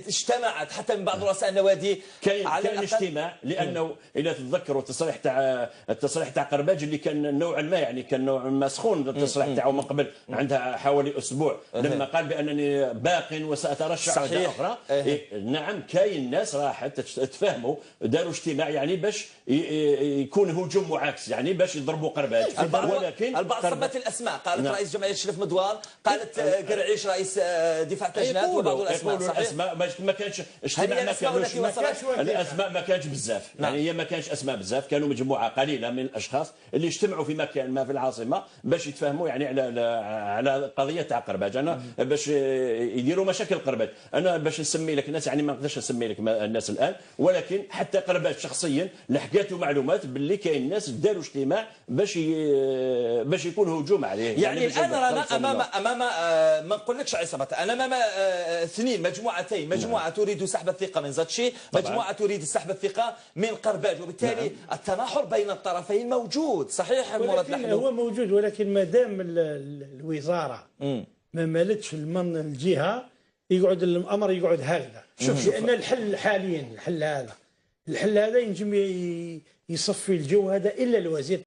[SPEAKER 2] اجتمعت حتى من بعض رؤساء النوادي؟
[SPEAKER 4] كاين اجتماع لانه اذا تتذكروا التصريح تاع قرباج اللي كان نوعا ما يعني كان نوعا ما سخون التصريح تاعه من قبل عندها حوالي اسبوع لما قال بانني باق وساترشح عوده اخرى. نعم كاين ناس راحت تفهموا داروا اجتماع يعني باش يكون هجوم معاكس يعني باش يضربوا قرباج.
[SPEAKER 2] ولكن البعض صبت الاسماء، قالت رئيس جمعيه شرف مدوار، قالت قرعيش رئيس دفاع تجنات وبعض الاسماء. صحيح
[SPEAKER 4] الاسماء ما كانش اجتماع، الاسماء ما كانش بزاف، يعني هي ما كانش اسماء بزاف، كانوا مجموعه قليله من الاشخاص اللي اجتمعوا في مكان ما في العاصمه باش يتفاهموا يعني على قضيه تاع قرباج، انا باش يديروا مشاكل قرباج. انا باش نسمي لك الناس يعني ما نقدرش نسمي لك الناس الان، ولكن حتى قرباج شخصيا لحقاته معلومات باللي كاين ناس داروا اجتماع باش يكون هجوم عليه.
[SPEAKER 2] يعني الان رانا امام ما نقولكش عصابه، انا امام اثنين مجموعتين، مجموعه تريد سحب الثقه من زرتشي، مجموعه تريد سحب الثقه من قرباج، وبالتالي التناحر بين الطرفين موجود. صحيح مراد الحلو
[SPEAKER 3] هو موجود، ولكن ما دام الوزاره ما مالتش الجهه يقعد الامر يقعد هكذا. شوف لان الحل حاليا الحل هذا ينجم يصفي الجو هذا الا الوزير